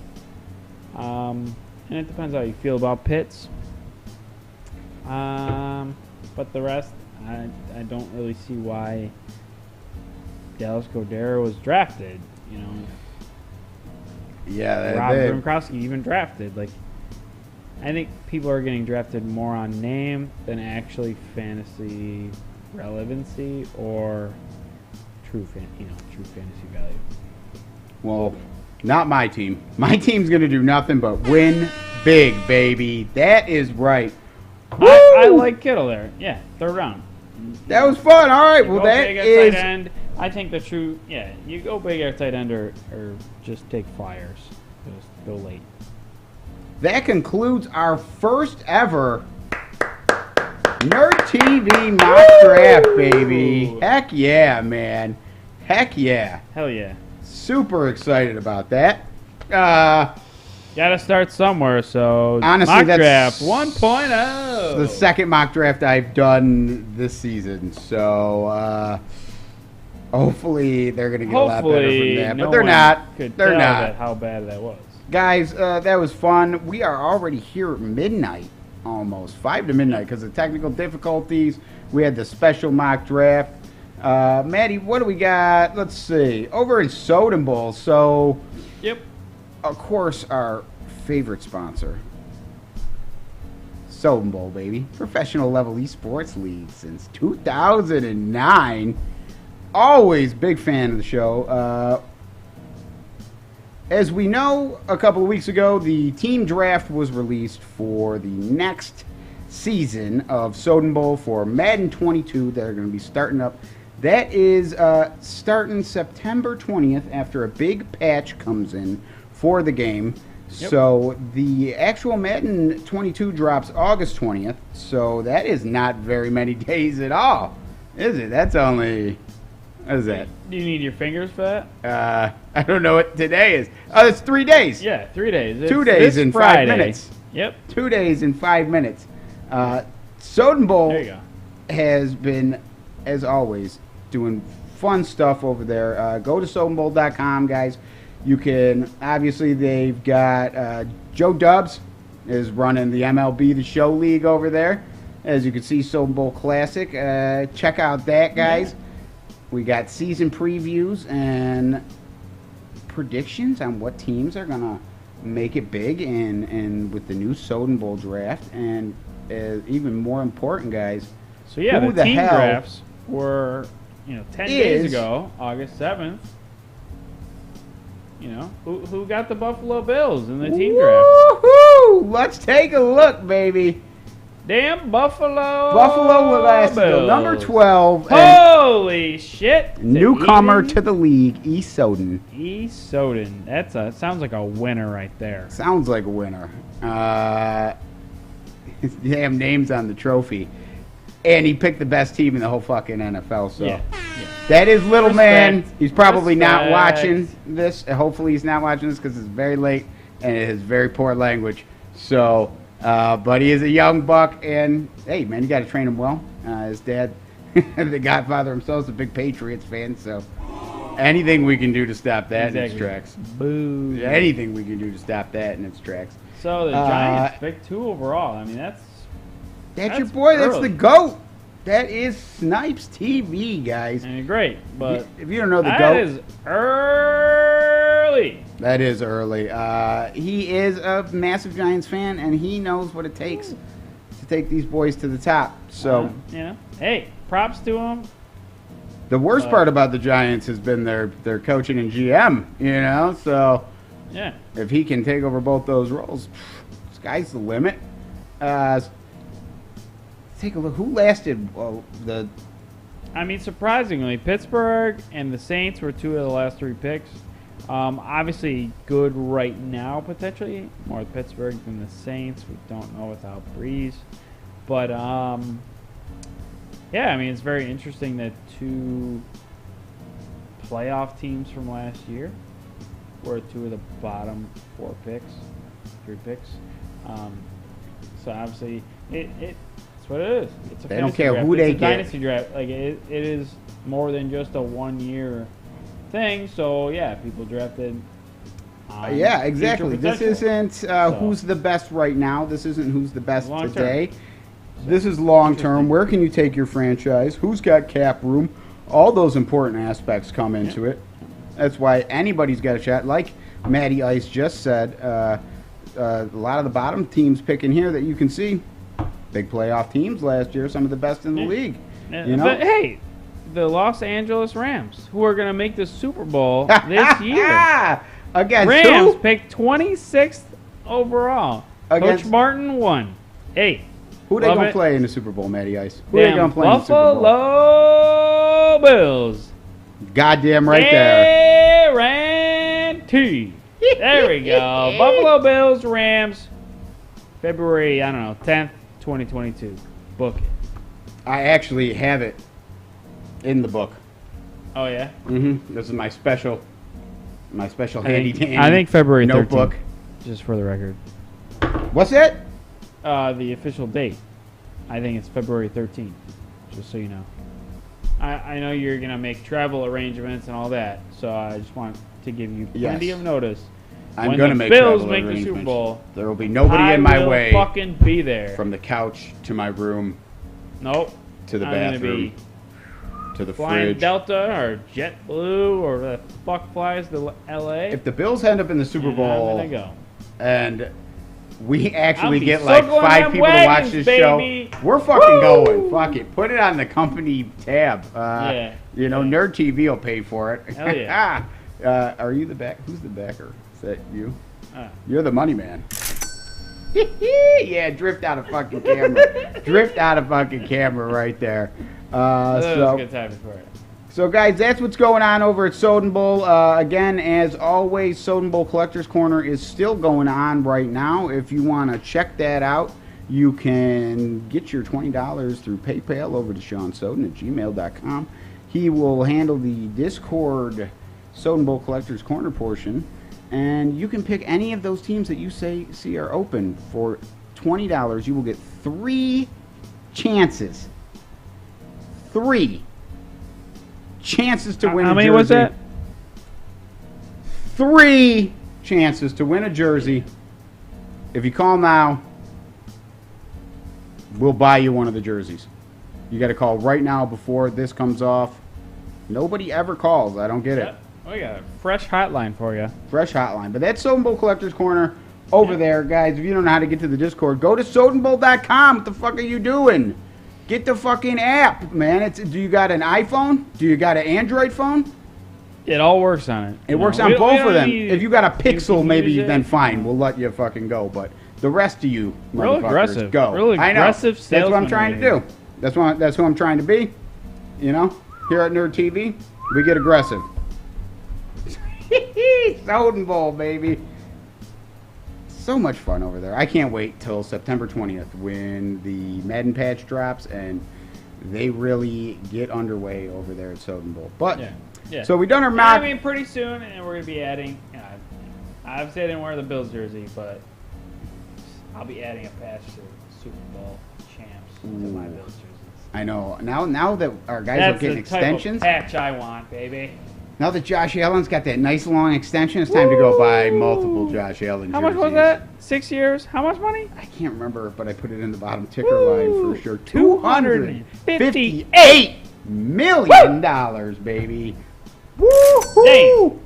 And it depends how you feel about Pitts. But the rest, I don't really see why Dallas Goedert was drafted. Yeah, Rob Gronkowski even drafted. I think people are getting drafted more on name than actually fantasy relevancy or true fantasy value. Well, not my team. My team's going to do nothing but win big, baby. That is right. I like Kittle there. Yeah, third round. That was fun. All right. Well, that is. Tight end. I think the true. Yeah, you go big at tight end or just take flyers. Just go late. That concludes our first ever Nerd TV mock draft, baby. Heck yeah, man. Heck yeah. Hell yeah. Super excited about that. Gotta start somewhere, so honestly, mock that's draft 1.0. the second mock draft I've done this season, so hopefully they're gonna get a lot better from that. But they're not. They're not. How bad that was, guys. That was fun. We are already here at midnight, almost 5 to midnight, because of technical difficulties. We had the special mock draft. Maddie, what do we got? Let's see. Over in Soda Bowl. So, yep. Of course, our favorite sponsor, Soda Bowl, baby. Professional level esports league since 2009. Always big fan of the show. As we know, a couple of weeks ago, the team draft was released for the next season of Soda Bowl for Madden 22 that are going to be starting up. That is starting September 20th after a big patch comes in for the game. Yep. So the actual Madden 22 drops August 20th. So that is not very many days at all, is it? That's only... What is that? Do you need your fingers for that? I don't know what today is. Oh, it's 3 days. Yeah, 3 days. 2 days and Friday. 5 minutes. Yep. 2 days and 5 minutes. Soda Bowl There you go. has been, as always, doing fun stuff over there. Go to sodabowl.com, guys. You can, obviously, they've got Joe Dubs is running the MLB The Show League over there. As you can see, Soda Bowl Classic. Check out that, guys. Yeah. We got season previews and predictions on what teams are going to make it big and with the new Soda Bowl draft. And even more important, guys. So, yeah, the team drafts were, 10 days ago, August 7th. Who got the Buffalo Bills in the team draft? Woohoo! Let's take a look, baby. Damn Buffalo last Bills. Number 12. Holy shit. Newcomer to the league, E. Soden. E. Soden. Sounds like a winner right there. Sounds like a winner. His damn name's on the trophy. And he picked the best team in the whole fucking NFL. So yeah. That is little man. He's probably not watching this. Hopefully he's not watching this because it's very late and it is very poor language. So... but he is a young buck, and hey, man, you got to train him well. His dad, the Godfather himself, is a big Patriots fan, so anything we can do to stop that in its tracks. Boo. Anything we can do to stop that in its tracks. So the Giants picked 2 overall. I mean, that's your boy. Early. That's the GOAT. That is Snipes TV, guys. And great, but if you don't know the GOAT, that is early. That is early. He is a massive Giants fan, and he knows what it takes to take these boys to the top. So, hey, props to him. The worst part about the Giants has been their coaching and GM, So, yeah, if he can take over both those roles, sky's the limit. Take a look. Who lasted surprisingly, Pittsburgh and the Saints were 2 of the last 3 picks. Obviously good right now, potentially. More Pittsburgh than the Saints. We don't know without Breeze. But, it's very interesting that 2 playoff teams from last year were 2 of the bottom 3 picks. So, obviously, it's what it is. It's a they don't care who they get. Dynasty draft. Like, it is more than just a 1-year thing, so people drafted. Yeah, exactly. This isn't who's the best right now. This isn't who's the best today. This is long term. Where can you take your franchise? Who's got cap room? All those important aspects come into it. That's why anybody's got a shot. Like Matty Ice just said, a lot of the bottom teams picking here that you can see, big playoff teams last year, some of the best in the league. You know? But hey, the Los Angeles Rams, who are going to make the Super Bowl this year. Against Rams who? picked 26th overall. Against- Coach Martin won. Hey. Who they love going to it. play in the Super Bowl, Matty Ice? Who they Damn going to play in the Super Bowl? Buffalo Bills. Goddamn right there. Guarantee. There we go. Buffalo Bills, Rams, February, 10th, 2022. Book it. I actually have it in the book. Oh, yeah? Mm-hmm. This is my special handy dandy. I think February 13th. notebook. Just for the record. What's that? The official date. I think it's February 13th. Just so you know. I know you're going to make travel arrangements and all that, so I just want to give you plenty of notice. I'm going to make Bills travel make the arrangements. Super Bowl, There will be nobody in my way. I will fucking be there. From the couch to my room Nope. to the I'm gonna bathroom be to the flying fridge. Delta or JetBlue or the fuck flies to LA. If the Bills end up in the Super Bowl I'm gonna go. and we actually I'll be get like circling 5 them people to watch wagons, this baby. show, we're fucking Woo! going. Fuck it. Put it on the company tab. Yeah. Nerd TV will pay for it. Hell yeah. Are you the back? Who's the backer? Is that you? Uh, You're the money man. Yeah, drift out of fucking camera. Drift out of fucking camera right there. that was a good time for it. So, guys, that's what's going on over at Soden Bowl. Again, as always, Soden Bowl Collector's Corner is still going on right now. If you want to check that out, you can get your $20 through PayPal over to Sean Soden at gmail.com. He will handle the Discord Soden Bowl Collector's Corner portion. And you can pick any of those teams that you see are open. For $20, you will get 3 chances. 3 chances to win a jersey. How many was that? 3 chances to win a jersey. If you call now, we'll buy you one of the jerseys. You got to call right now before this comes off. Nobody ever calls. I don't get it. We got a fresh hotline for you. Fresh hotline. But that's Soden Bowl Collector's Corner over there, guys. If you don't know how to get to the Discord, go to sodenbowl.com. What the fuck are you doing? Get the fucking app, man. Do you got an iPhone? Do you got an Android phone? It all works on it. It works on both of them. need- If you got a Pixel, can maybe use it. then fine. We'll let you fucking go. But the rest of you, Real motherfuckers, aggressive. go. Real I know. aggressive That's what I'm salesman trying to over do. That's who I'm trying to be. You know, here at Nerd TV, we get aggressive. Soden Bowl, baby. So much fun over there. I can't wait till September 20th when the Madden patch drops and they really get underway over there at Soden Bowl. But Yeah. so we done our I mock. mean, pretty soon, and we're gonna be adding. Obviously, I didn't wear the Bills jersey, but I'll be adding a patch to Super Bowl champs to my Ooh. Bills jerseys. I know. Now that our guys That's are getting the type extensions, of patch I want, baby. now that Josh Allen's got that nice long extension, it's time to go buy multiple Josh Allen How much was jerseys. that? 6 years? How much money? I can't remember, but I put it in the bottom ticker line for sure. $258 $258 million, baby. Woo-hoo! Dang.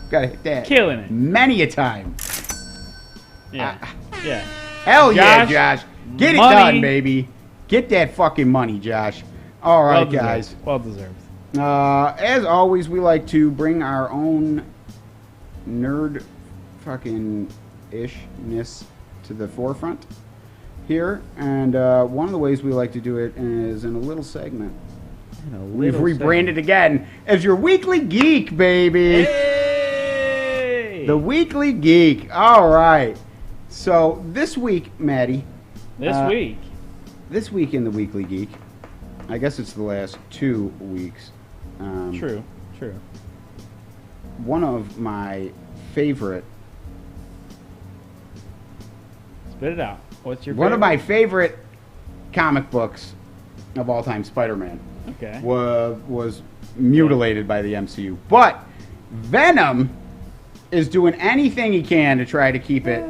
Gotta hit that. Killing it. Many a time. Yeah. Yeah. Hell yeah, Josh, Josh. Get it money. done, baby. Get that fucking money, Josh. All right, Well guys. deserved. Well deserved. As always, we like to bring our own nerd fucking ishness to the forefront here. And one of the ways we like to do it is in a little segment. We've rebranded again as your Weekly Geek, baby. Hey! The Weekly Geek. All right. So this week, Maddie. This week. This week in the Weekly Geek, I guess it's the last 2 weeks. True. One of my favorite. Spit it out. What's your One of favorite? my favorite comic books of all time, Spider-Man, Okay. was mutilated by the MCU. But Venom is doing anything he can to try to keep it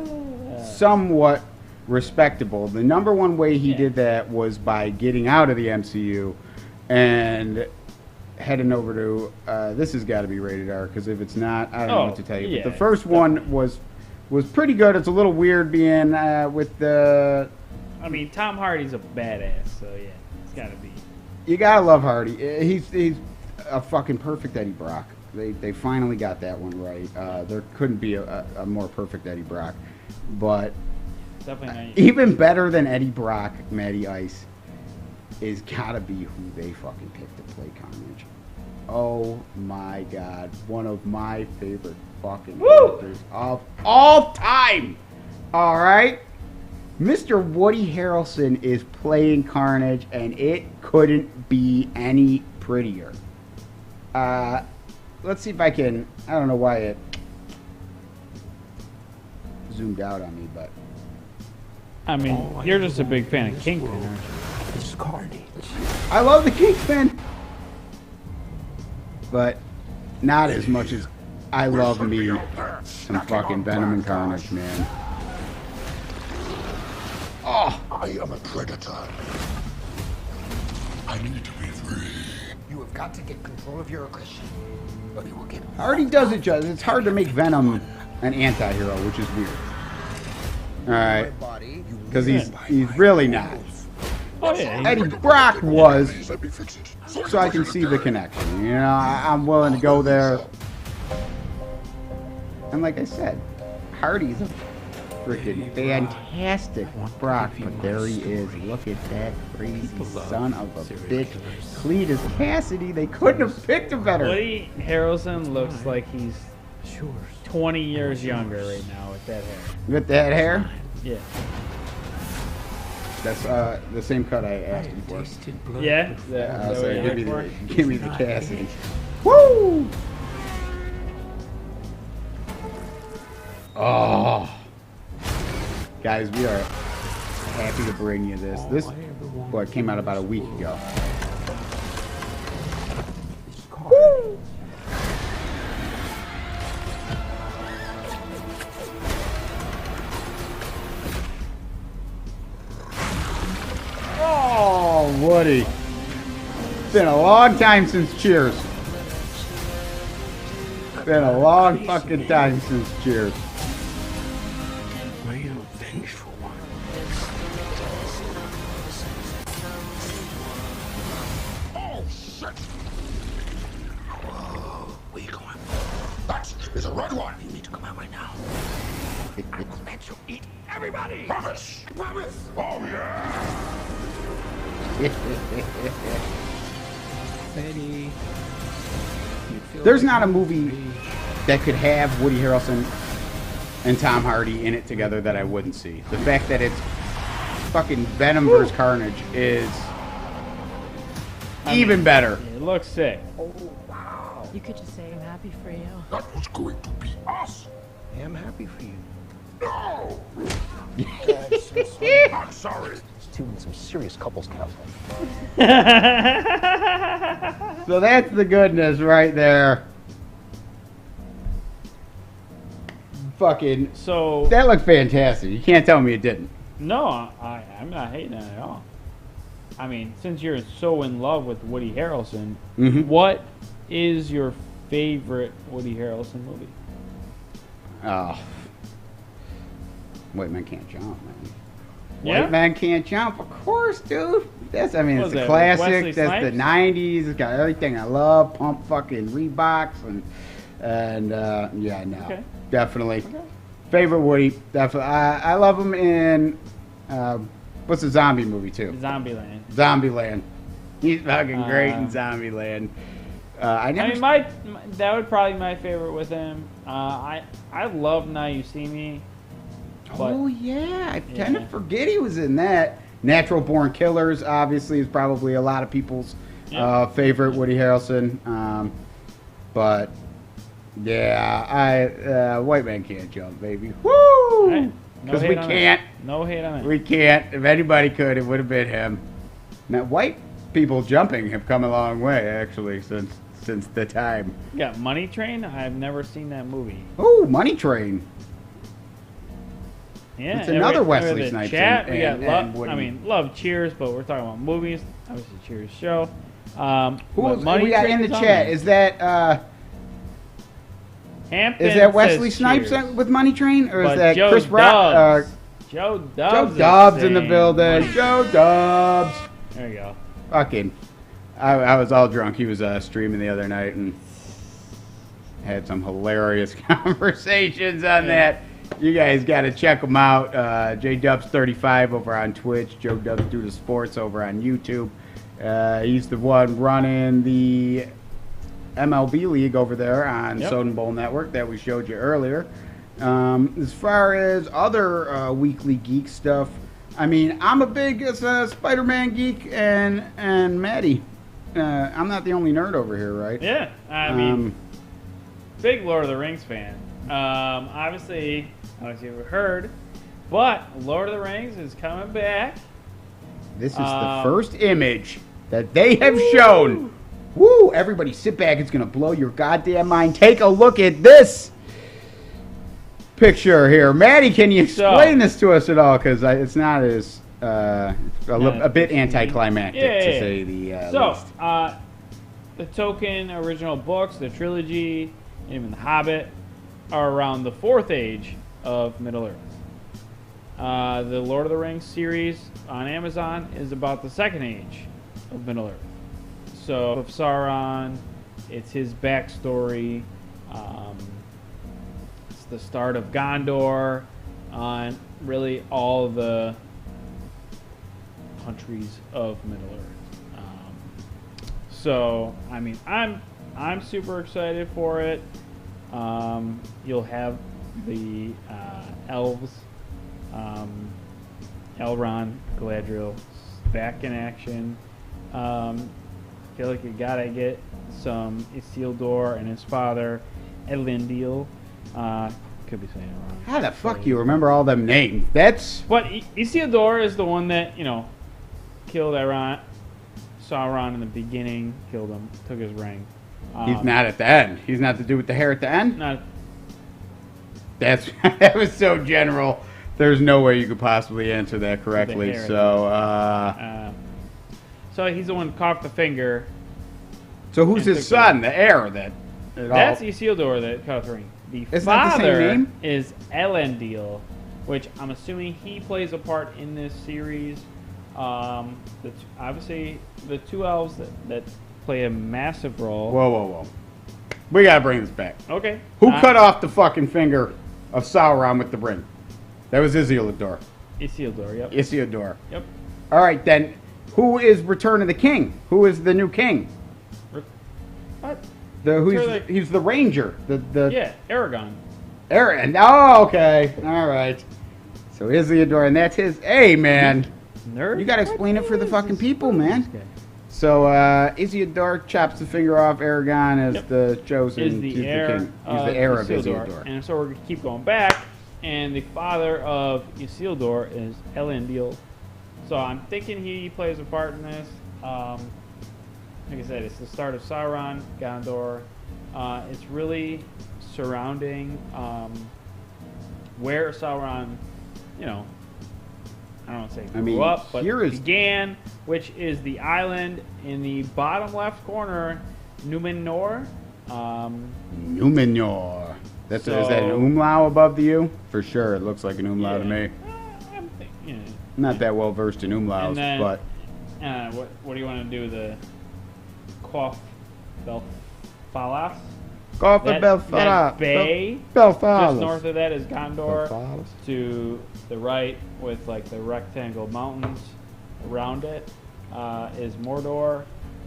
somewhat respectable. The number one way he did that was by getting out of the MCU and heading over to this has got to be rated R, because if it's not, I don't know what to tell you. yeah, But the first one was pretty good. It's a little weird being with the I mean, Tom Hardy's a badass, so yeah, it's got to be. You gotta love Hardy. He's a fucking perfect Eddie Brock. They finally got that one right. There couldn't be a more perfect Eddie Brock. But Definitely not. even better than Eddie Brock, Matty Ice, is gotta be who they fucking picked to play Carnage. Oh my god. One of my favorite fucking characters of all time. Alright? Mr. Woody Harrelson is playing Carnage, and it couldn't be any prettier. Let's see if I can... I don't know why it zoomed out on me, but... I mean, you're just a big fan of Kingpin, aren't you? It's Carnage. I love the Kingpin, but not as much as I love me some fucking Venom and Carnage, man. Oh, I am a predator. I need to be free. You have got to get control of your aggression, or you will get... Hardy does it just. It's hard to make Venom an anti-hero, which is weird. Alright, because he's really not. Oh yeah. Eddie Brock was, so I can see the connection. You know, I'm willing to go there. And like I said, Hardy's a freaking fantastic Brock, but there he is. Look at that crazy son of a bitch. Cletus Cassidy, they couldn't have picked a better. Woody Harrelson looks like he's 20 years younger right now with that hair. With that hair? Yeah. That's the same cut I asked him for. Yeah? So give me the Cassidy. Woo! Oh. Guys, we are happy to bring you this. This boy came out about a week ago. Woo! Oh, Woody. It's been a long time since Cheers. Been a long fucking time since Cheers. I am vengeful one. Oh, shit! Whoa, where you going? That is a red one. You need to come out right now. I will let you eat everybody. Promise. Promise. Oh, yeah. Betty. There's not a movie that could have Woody Harrelson and Tom Hardy in it together that I wouldn't see. The fact that it's fucking Venom vs. Carnage is even better. It looks sick. Oh, wow. You could just say I'm happy for you. That was going to be us. I am happy for you. No! I'm sorry. Two in some serious couples counseling. So that's the goodness right there. Fucking. So That looked fantastic. You can't tell me it didn't. no, I'm not hating it at all. I mean, since you're so in love with Woody Harrelson, what is your favorite Woody Harrelson movie? Oh. White Man Can't Jump, man. Yeah? White Man Can't Jump, of course, dude. It's What a was that, classic. Wesley That's Snipes? the '90s. It's got everything I love. Pump fucking Reeboks and yeah, no, Okay. definitely. Favorite Woody, definitely. I love him in what's the zombie movie too? Zombieland. Zombieland. He's fucking great in Zombieland. I never. I mean, that would probably be my favorite with him. I love Now You See Me. But, Oh yeah, I tend Yeah. to forget he was in that. Natural Born Killers, obviously, is probably a lot of people's favorite Woody Harrelson. But yeah, White Man Can't Jump, baby. Woo! Right. No Because hate we on can't. it. No hate on it. We can't. If anybody could, it would have been him. Now, white people jumping have come a long way, actually, since the time. You got Money Train? I've never seen that movie. Oh, Money Train. Yeah, It's another Wesley the Snipes chat. We and got love. Woody. I mean, love Cheers, but we're talking about movies. Obviously, Cheers show. Who but else we got Train in the is on chat? there. Is that Hampton is that Wesley says Snipes Cheers. with Money Train, or is But that Joe Chris Rock? Dubs. Joe Joe Dubs. is Dobbs in the saying building. Money- Joe Dobbs. There you go. Fucking I was all drunk. He was streaming the other night and had some hilarious conversations on that. You guys got to check him out. JDubs35 over on Twitch. Joe Dubs Do the Sports over on YouTube. He's the one running the MLB League over there on Soden Bowl Network that we showed you earlier. As far as other weekly geek stuff, I mean, I'm a big Spider-Man geek, and Maddie. I'm not the only nerd over here, right? Yeah, I mean, big Lord of the Rings fan. Obviously, I don't know if you've heard, but Lord of the Rings is coming back. This is the first image that they have shown. Woo! Everybody sit back. It's going to blow your goddamn mind. Take a look at this picture here. Maddie, can you explain this to us at all? Because it's not as a bit anticlimactic, to say the least. The Tolkien original books, the trilogy, and even The Hobbit are around the 4th age of Middle-earth. The Lord of the Rings series on Amazon is about the 2nd age of Middle-earth. So, of Sauron, it's his backstory. It's the start of Gondor, on really all the countries of Middle-earth. So, I mean, I'm super excited for it. You'll have the elves, Elrond, Galadriel, back in action. Feel like you gotta get some Isildur and his father, Elendil. Could be saying it wrong. How the fuck do you remember all them names? That's... But Isildur is the one that, killed Sauron in the beginning, killed him, took his ring. He's not at the end. He's not the dude with the hair at the end? Not. That was so general. There's no way you could possibly answer that correctly. So he's the one who coughed the finger. So who's his son? The heir that... That's Isildur that cut the ring. The Isn't father that the same name? is Elendil, which I'm assuming he plays a part in this series. Obviously, the two elves that play a massive role. Whoa. We gotta bring this back. Okay. Who cut off the fucking finger of Sauron with the ring? That was Isildur. Isildur, yep. Isildur. Yep. All right, then. Who is Return of the King? Who is the new king? What? He's the ranger. Yeah, Aragorn. Aaron. Oh, okay. All right. So Isildur, and that's his... Hey, man. Nerd? You gotta explain it for the fucking people, man. So Isildur chops the finger off. Aragorn is the chosen. Is the heir king. He's the heir of Isildur. And so we're going to keep going back. And the father of Isildur is Elendil. So I'm thinking he plays a part in this. Like I said, it's the start of Sauron, Gondor. It's really surrounding where Sauron, I don't want to say grew up, but began, which is the island in the bottom left corner, Numenor. Numenor. Is that an umlaut above the U? For sure, it looks like an umlaut to me. I'm thinking, Not that well versed in umlauts, then, but... what do you want to do? The Quoth Belfalas? That bay. Belfalas. Just north of that is Gondor. Belfalas. To the right, with like the rectangle mountains around it, is Mordor.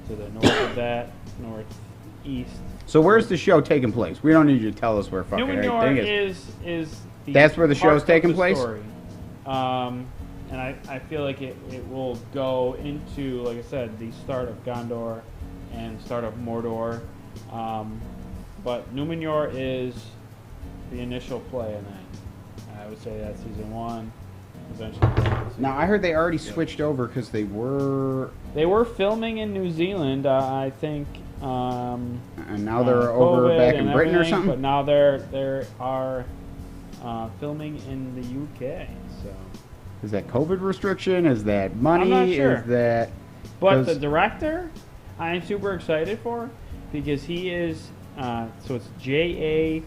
To the north of that, northeast. So where's the show taking place? We don't need you to tell us where fucking Numenor everything is the that's where the show's taking place? Story. And I feel like it will go into, like I said, the start of Gondor and start of Mordor. But Numenor is the initial play in that. I would say that's season 1. Now I heard they already switched over because they were filming in New Zealand, I think. And now they're over back in Britain or something. But now they are filming in the UK. So is that COVID restriction? Is that money? I'm not sure. Is that? But the director, I'm super excited for because he is. So it's J.A.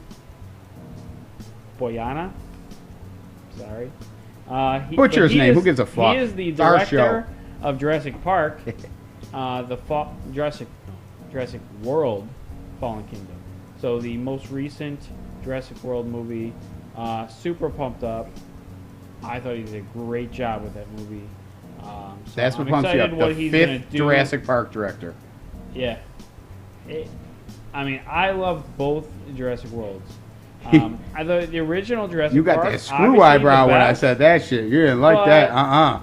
Boyana. Sorry. Butcher his name. Who gives a fuck? He is the director of Jurassic Park. Jurassic World Fallen Kingdom. So the most recent Jurassic World movie, super pumped up. I thought he did a great job with that movie. So That's what I'm pumps you excited up. what The he's gonna fifth do. Jurassic Park director. Yeah. I mean, I loved both Jurassic Worlds. I thought the original Jurassic You got Park, that screw obviously eyebrow the when I best, said that shit. You didn't like but- that?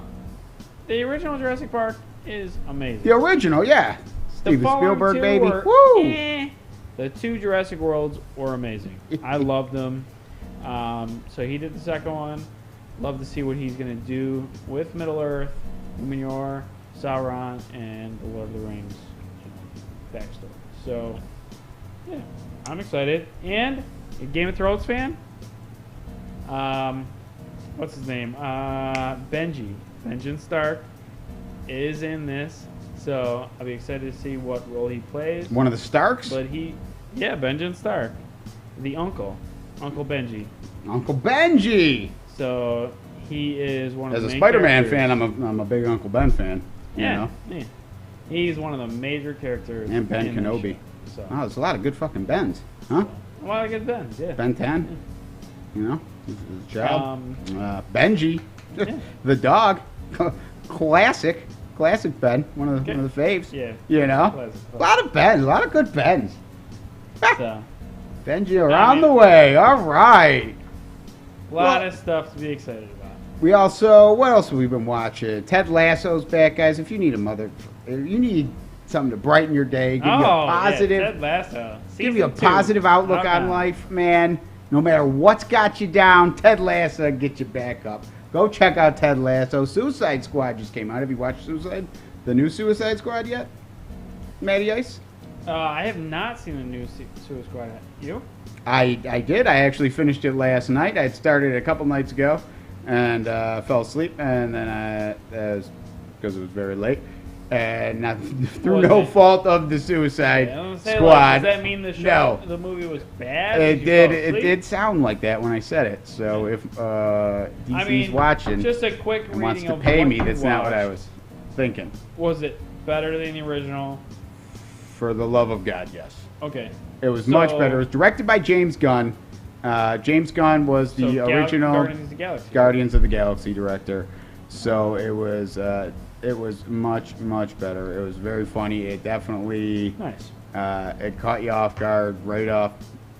The original Jurassic Park is amazing. The original, yeah. The Steven following Spielberg, two baby. were, Woo! eh. The two Jurassic Worlds were amazing. I loved them. So he did the second one. Love to see what he's going to do with Middle-earth, Numenor, Sauron, and the Lord of the Rings backstory. So, yeah, I'm excited. And a Game of Thrones fan? What's his name? Benjen Stark is in this. So I'll be excited to see what role he plays. One of the Starks? But Benjen Stark, the uncle, Uncle Benji. Uncle Benji! So he is one of As the a main Spider-Man characters. fan, I'm a big Uncle Ben fan. You Yeah, know? yeah. He's one of the major characters. And Ben in the Kenobi. show. So, Oh, there's a lot of good fucking Bens. Huh? a lot of good Bens, yeah. Ben 10. You know? His child. Benji. Yeah. The dog. Classic Ben. One of the faves. Yeah. You know? Classic. A lot of Bens. A lot of good Bens. So, Benji around man. the way. All right. a lot of stuff to be excited about. We also, what else have we been watching? Ted Lasso's back, guys. If you need you need something to brighten your day, give you a positive, Yeah, Ted Lasso. give you a Season 2. positive outlook How on about? life, man. No matter what's got you down, Ted Lasso will get you back up. Go check out Ted Lasso. Suicide Squad just came out. Have you watched the new Suicide Squad yet? Matty Ice? I have not seen the new Suicide Squad yet. You? I did. I actually finished it last night. I started a couple nights ago and fell asleep, and then because it was very late, and not through Was no it- fault of the Suicide Yeah, I was gonna say, Squad. like, does that mean the show, No. the movie was bad? It you did. fall It asleep? did sound like that when I said it. So if DC's I mean, watching just a quick and wants reading to of pay what me, you that's not what I watched. was thinking. Was it better than the original? For the love of God, yes. Okay. It was much So- better. It was directed by James Gunn. James Gunn was the So original Guardians of the Galaxy. Guardians of the Galaxy director. So it was much better. It was very funny. It definitely Nice. it caught you off guard right off.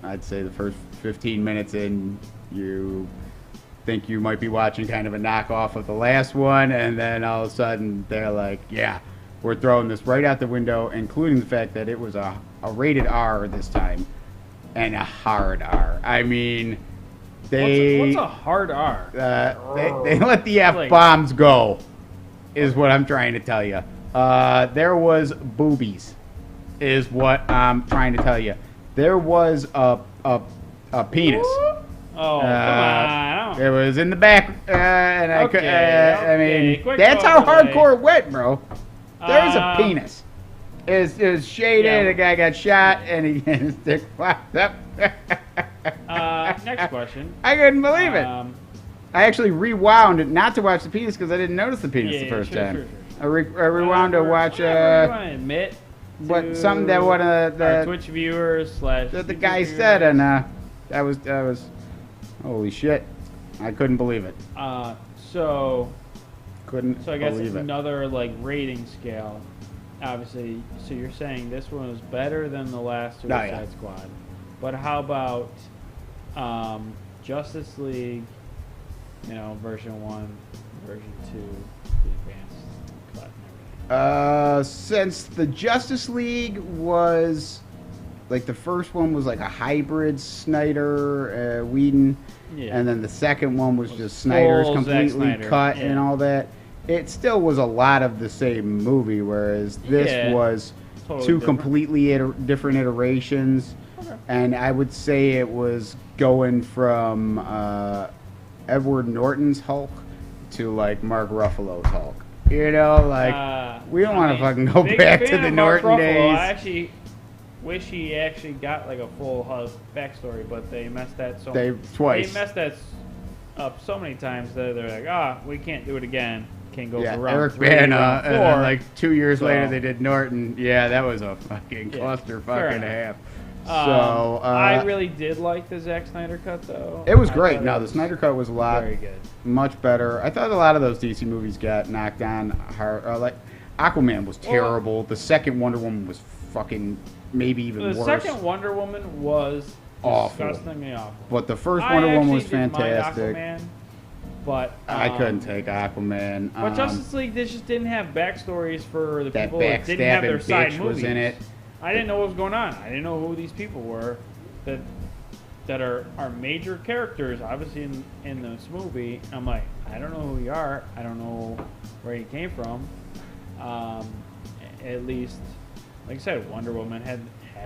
I'd say the first 15 minutes in, you think you might be watching kind of a knockoff of the last one, and then all of a sudden they're like, yeah, we're throwing this right out the window, including the fact that it was a rated R this time and a hard R. I mean, What's a hard R? they let the F-bombs go, is what I'm trying to tell you. There was boobies, is what I'm trying to tell you. There was a penis. Oh, come on. It was in the back, and I could. Okay, I mean, okay, quick that's how overlay. hardcore it went, bro. There's a Um, penis. It was shaded. yeah. The guy got shot, and his dick popped up. Next question. I couldn't believe it. Um, I actually rewound it not to watch the penis because I didn't notice the penis the Yeah, first sure, time. sure. I rewound to watch whatever you want to admit something that one of our the Twitch viewers / that the YouTube guy viewers. said, and that was holy shit. I couldn't believe it. So Couldn't I guess believe it's it. another like rating scale. Obviously, so you're saying this one was better than the last Suicide yeah. Squad, but how about Justice League? You know, version 1, version 2, the advanced cut and everything. Since the Justice League was like the first one was like a hybrid Snyder Whedon, Yeah. and then the second one was just Snyder's full Zack completely Snyder, cut yeah. and all that. It still was a lot of the same movie, whereas this Yeah, was totally two different. completely different iterations. Okay. And I would say it was going from Edward Norton's Hulk to like Mark Ruffalo's Hulk. You know, like we don't want to fucking go big back fan to the of Mark Norton Ruffalo. days. I actually wish he actually got like a full Hulk backstory, but they messed that Twice. They messed that up so many times that they're like, we can't do it again. King goes Yeah, around Eric 3, Bana, round 4. and then like 2 years So- later they did Norton. Yeah, that was a fucking Yeah, cluster fair fucking enough. half. So I really did like the Zack Snyder cut, though. it was I great. thought No, it the was Snyder cut was a lot very good. much better. I thought a lot of those DC movies got knocked on hard. Like Aquaman was terrible. The second Wonder Woman was fucking maybe even The worse. second Wonder Woman was Awful. disgustingly awful. But the first I Wonder Woman actually was didn't mind fantastic. Aquaman, but I couldn't take Aquaman. But Justice League, they just didn't have backstories for the that people that didn't have their backstabbing side bitch movies. was in it. I didn't know what was going on. I didn't know who these people were that are major characters, obviously in this movie. I'm like, I don't know who you are. I don't know where you came from. At least, like I said, Wonder Woman had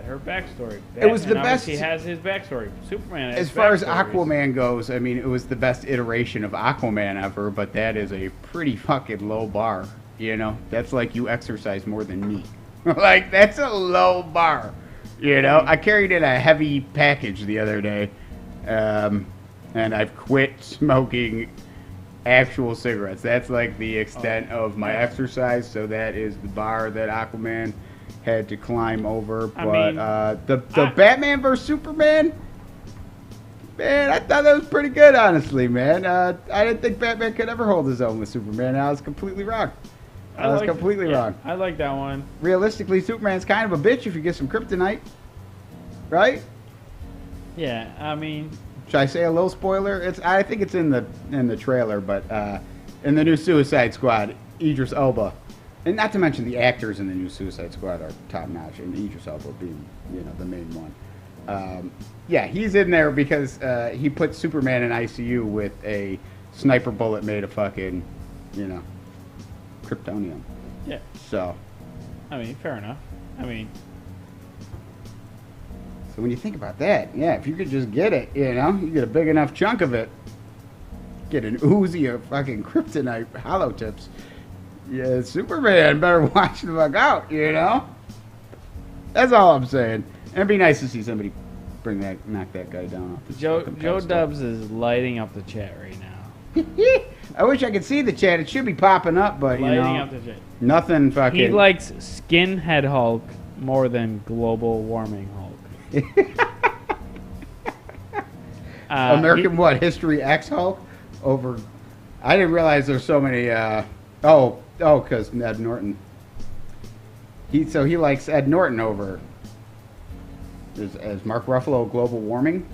her backstory. It was the Batman best- obviously has his backstory. Superman has As far as backstories. Aquaman goes, I mean, it was the best iteration of Aquaman ever, but that is a pretty fucking low bar. You know, that's like you exercise more than me. Like, that's a low bar. You know, I carried in a heavy package the other day, and I've quit smoking actual cigarettes. That's like the extent of my exercise, so that is the bar that Aquaman had to climb over. I But mean, the Batman vs Superman, man, I thought that was pretty good, honestly, man. I didn't think Batman could ever hold his own with Superman. I was completely wrong. I was completely wrong. I like that one. Realistically, Superman's kind of a bitch if you get some kryptonite, right? Yeah, I mean, Should I say a little spoiler? I think it's in the trailer, but in the new Suicide Squad, Idris Elba, and not to mention the actors in the new Suicide Squad are top notch, and Idris Elba being the main one. Yeah, he's in there because he put Superman in ICU with a sniper bullet made of fucking kryptonium. yeah. So I mean, fair enough. I mean, So when you think about that, yeah, if you could just get it, you get a big enough chunk of it, get an Uzi of fucking kryptonite hollow tips, yeah, Superman better watch the fuck out, That's all I'm saying. And it'd be nice to see somebody knock that guy down off the Joe fucking pedestal. Dubs is lighting up the chat right now. I wish I could see the chat. It should be popping up, but Lighting up the chat. nothing fucking. He likes Skinhead Hulk more than Global Warming Hulk. American History X Hulk over. I didn't realize there's so many. Because Ed Norton. He likes Ed Norton over. Is Mark Ruffalo a global warming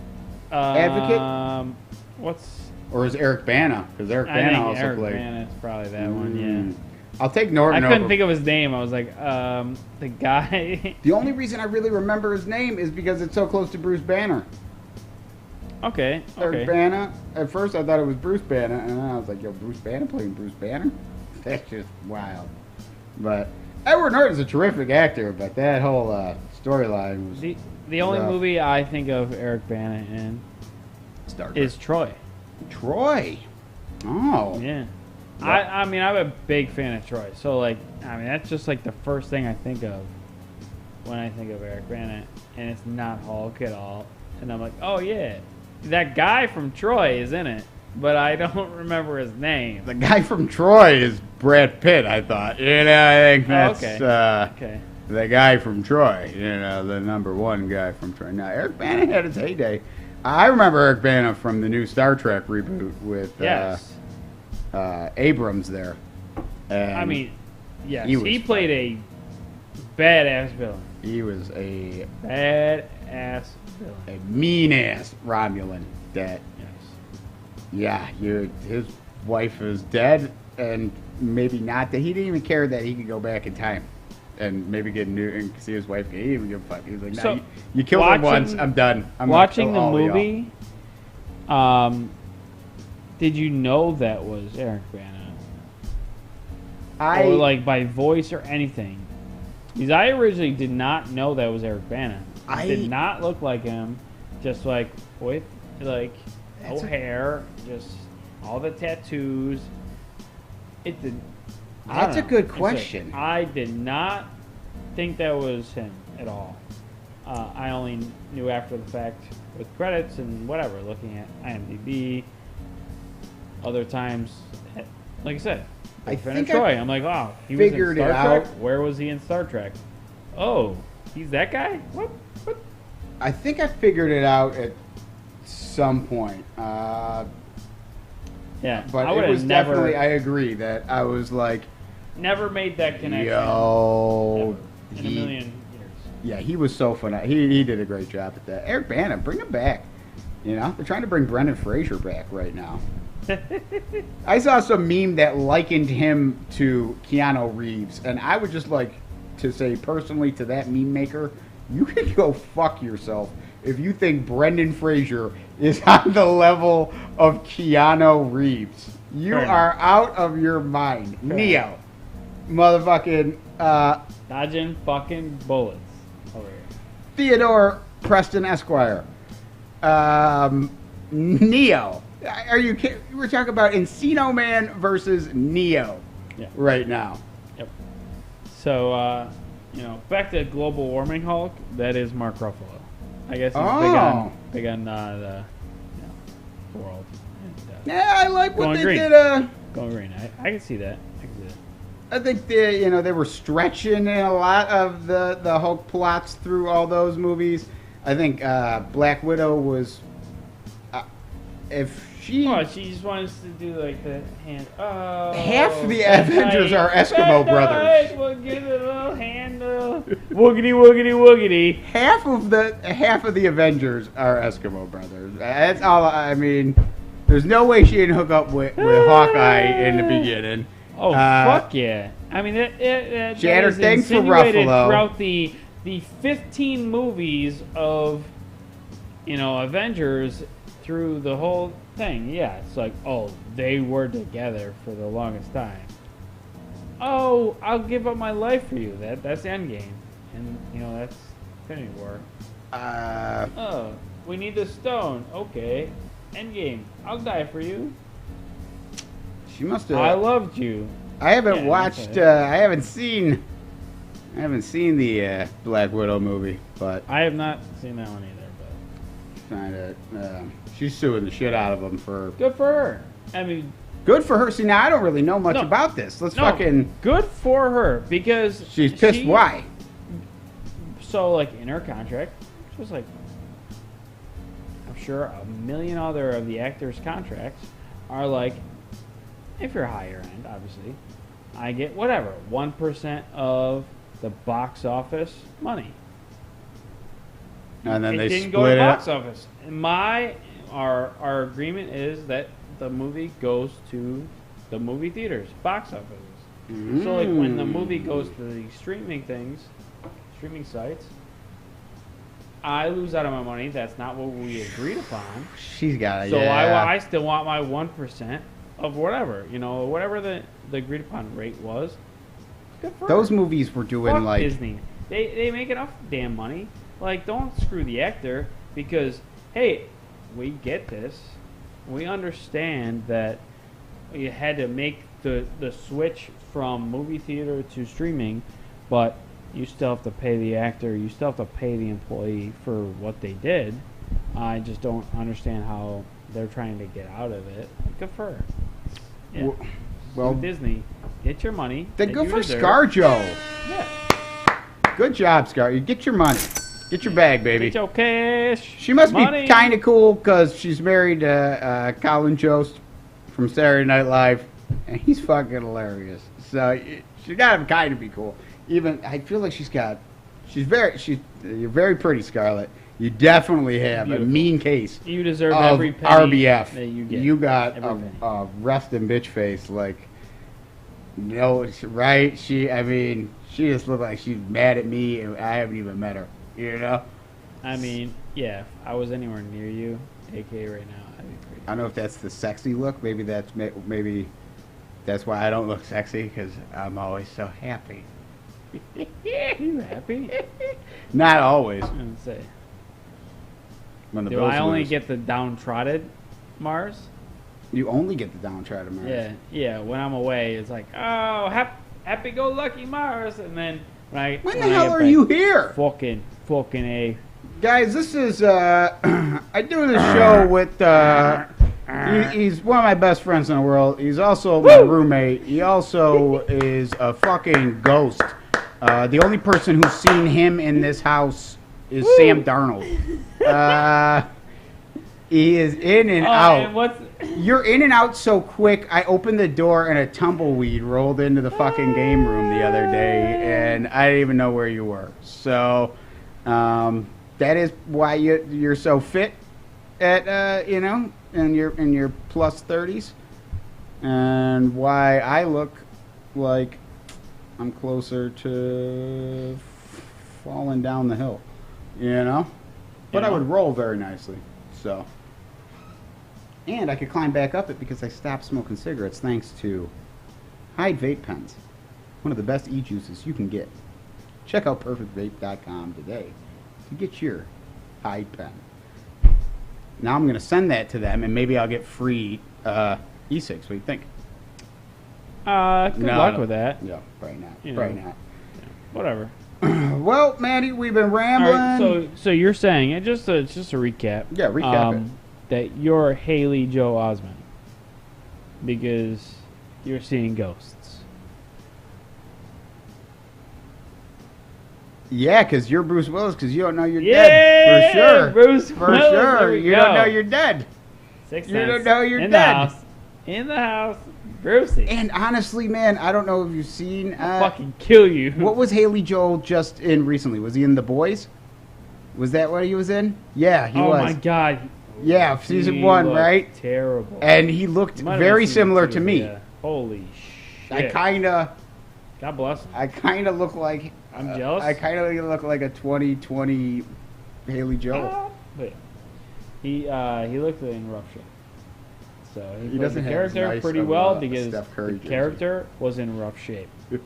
advocate? Or is Eric Bana? Because Eric I Bana think also Eric played. Bana is probably that one. Yeah. I'll take Norton I couldn't over. think of his name. I was like, the guy. The only reason I really remember his name is because it's so close to Bruce Banner. Okay. Eric Bana. At first I thought it was Bruce Banner, and then I was like, yo, Bruce Banner playing Bruce Banner? That's just wild. But Edward Norton's a terrific actor, but that whole storyline was The only rough. movie I think of Eric Bana in Star Trek. is Troy. Troy. Oh. Yeah. I mean, I'm a big fan of Troy. So, that's just like the first thing I think of when I think of Eric Bana. And it's not Hulk at all. And I'm like, oh, yeah. That guy from Troy is in it. But I don't remember his name. The guy from Troy is Brad Pitt, I thought. I think that's Okay. the guy from Troy. The number one guy from Troy. Now, Eric Bana had his heyday. I remember Eric Bana from the new Star Trek reboot with Yes. Abrams there. And I mean, yes. he was He played a badass villain. he was a Badass villain. mean-ass Romulan that, Yes. his wife is dead, and maybe not that he didn't even care that he could go back in time and maybe get new and see his wife. He didn't even give a fuck. He was like, So, nah, you killed her once, I'm done. I'm gonna Watching kill the all of y'all." movie, did you know that was Eric Bana? Or by voice or anything? Because I originally did not know that was Eric Bana. I- Did not look like him. Just with no That's a- hair, just all the tattoos. It did. I That's don't a know. good It's question. I did not think that was him at all. I only knew after the fact with credits and whatever, looking at IMDb. Other times, like I said, I Finn think Troy. I I'm like, wow, he was in figured Star it Trek? out. Where was he in Star Trek? Oh, he's that guy? What? I think I figured it out at some point. Yeah, But I it would was have never, definitely, I agree that I was like, never made that connection. yo, Ever, in a million years. yeah, he was so fun. He did a great job at that. Eric Bana, bring him back. You know, they're trying to bring Brendan Fraser back right now. I saw some meme that likened him to Keanu Reeves, and I would just like to say personally to that meme maker, you can go fuck yourself if you think Brendan Fraser is on the level of Keanu Reeves. You Fair are out of your mind. Fair Neo. Motherfucking Dodging fucking bullets over here. Theodore Preston Esquire. Neo. Are you kidding? We're talking about Encino Man versus Neo right now. Yep. So, back to global warming Hulk. That is Mark Ruffalo. I guess he's big on the world. And, Yeah, I like what Going they green. did. going green. I can see that. I think they were stretching in a lot of the Hulk plots through all those movies. I think Black Widow was, if she. Oh, she just wants to do like the hand. Oh. Half the Avengers are Eskimo brothers. We'll give it a little hand. Woogity woogity woogity. Half of the Avengers are Eskimo brothers. That's all. I mean, there's no way she didn't hook up with Hawkeye in the beginning. Oh fuck yeah! I mean, that She had her is thing for insinuated Ruffalo. throughout the 15 movies of Avengers through the whole thing. Yeah, it's like, oh, they were together for the longest time. Oh, I'll give up my life for you. That's Endgame, and that's Infinity War. Oh, we need the stone. Okay, Endgame. I'll die for you. She must have. I loved you. I haven't Yeah, watched. okay. I haven't seen the Black Widow movie, but I have not seen that one either, but trying to. She's suing the shit out of them for. good for her. I mean, Good for her. See, now I don't really know much No. about this. Let's no, fucking. good for her because She's pissed. Why? So, like, in her contract, she was like, I'm sure a million other of the actors' contracts are like, if you're higher end, obviously, I get whatever 1% of the box office money. And then It they didn't split go to it box up. office. And our agreement is that the movie goes to the movie theaters, box offices. So like when the movie goes to the streaming sites, I lose out on my money. That's not what we agreed upon. She's got it. So yeah. I still want my 1% of whatever, whatever the agreed upon rate was. Good for Those her. movies were doing Fuck like. Disney. They make enough damn money. Like, don't screw the actor because, hey, we get this. We understand that you had to make the switch from movie theater to streaming, but you still have to pay the actor. You still have to pay the employee for what they did. I just don't understand how they're trying to get out of it. Good for her. Yeah. Well, Disney, get your money. then that go you for deserve. ScarJo. Yeah. Good job, Scar. You get your money. Get your bag, baby. Get your cash. She must money. be kind of cool because she's married to Colin Jost from Saturday Night Live, and he's fucking hilarious. So she gotta kind of be cool. Even I feel like you're very pretty, Scarlett. You definitely have Beautiful. a mean case You deserve of every penny RBF. that you get. You got Every penny. a resting bitch face, like right? She just looked like she's mad at me, and I haven't even met her. I mean, yeah, if I was anywhere near you, aka right now, I'd be pretty. I don't know if that's the sexy look. Maybe that's why I don't look sexy, because I'm always so happy. You happy? Not always. I was gonna say. When the Do Bills I only lose. get the downtrodden Mars? You only get the downtrodden Mars. Yeah. When I'm away, it's like, oh, happy-go-lucky Mars, and then When I the hell get are back, you here? Fucking A. Guys, this is, I do this show with, He's one of my best friends in the world. He's also my roommate. He also is a fucking ghost. The only person who's seen him in this house is Sam Darnold. He is in and out. You're in and out so quick. I opened the door and a tumbleweed rolled into the fucking game room the other day, and I didn't even know where you were. So that is why you're so fit at in your plus 30s, and why I look like I'm closer to falling down the hill, But I would roll very nicely, so. And I could climb back up it because I stopped smoking cigarettes thanks to Hyde Vape Pens, one of the best e-juices you can get. Check out perfectvape.com today to get your Hyde Pen. Now I'm going to send that to them, and maybe I'll get free e-cigs. What do you think? Good luck with that. Yeah, probably not. Probably not. Yeah, whatever. Well, Maddie, we've been rambling. All right, so you're saying, just a recap. Yeah, recap it. That you're Haley Joel Osment because you're seeing ghosts. Yeah, because you're Bruce Willis because you don't know you're dead. For sure. Bruce For Willis, sure. You don't know you're dead. Sixth you Sense. don't know you're in dead. In the house. Brucey. And honestly, man, I don't know if you've seen... I'll fucking kill you. What was Haley Joel just in recently? Was he in The Boys? Was that what he was in? Yeah, he was. Oh, my God. Yeah, season 1, right? Terrible. And he looked very similar to me. Yeah. Holy shit. I kind of... God bless him. I kind of look like... I'm jealous. I kind of look like a 2020 Haley Joel. But he looked in rough shape. So he played doesn't the have character as nice pretty of well a because Steph Curry the jersey. character was in rough shape. So,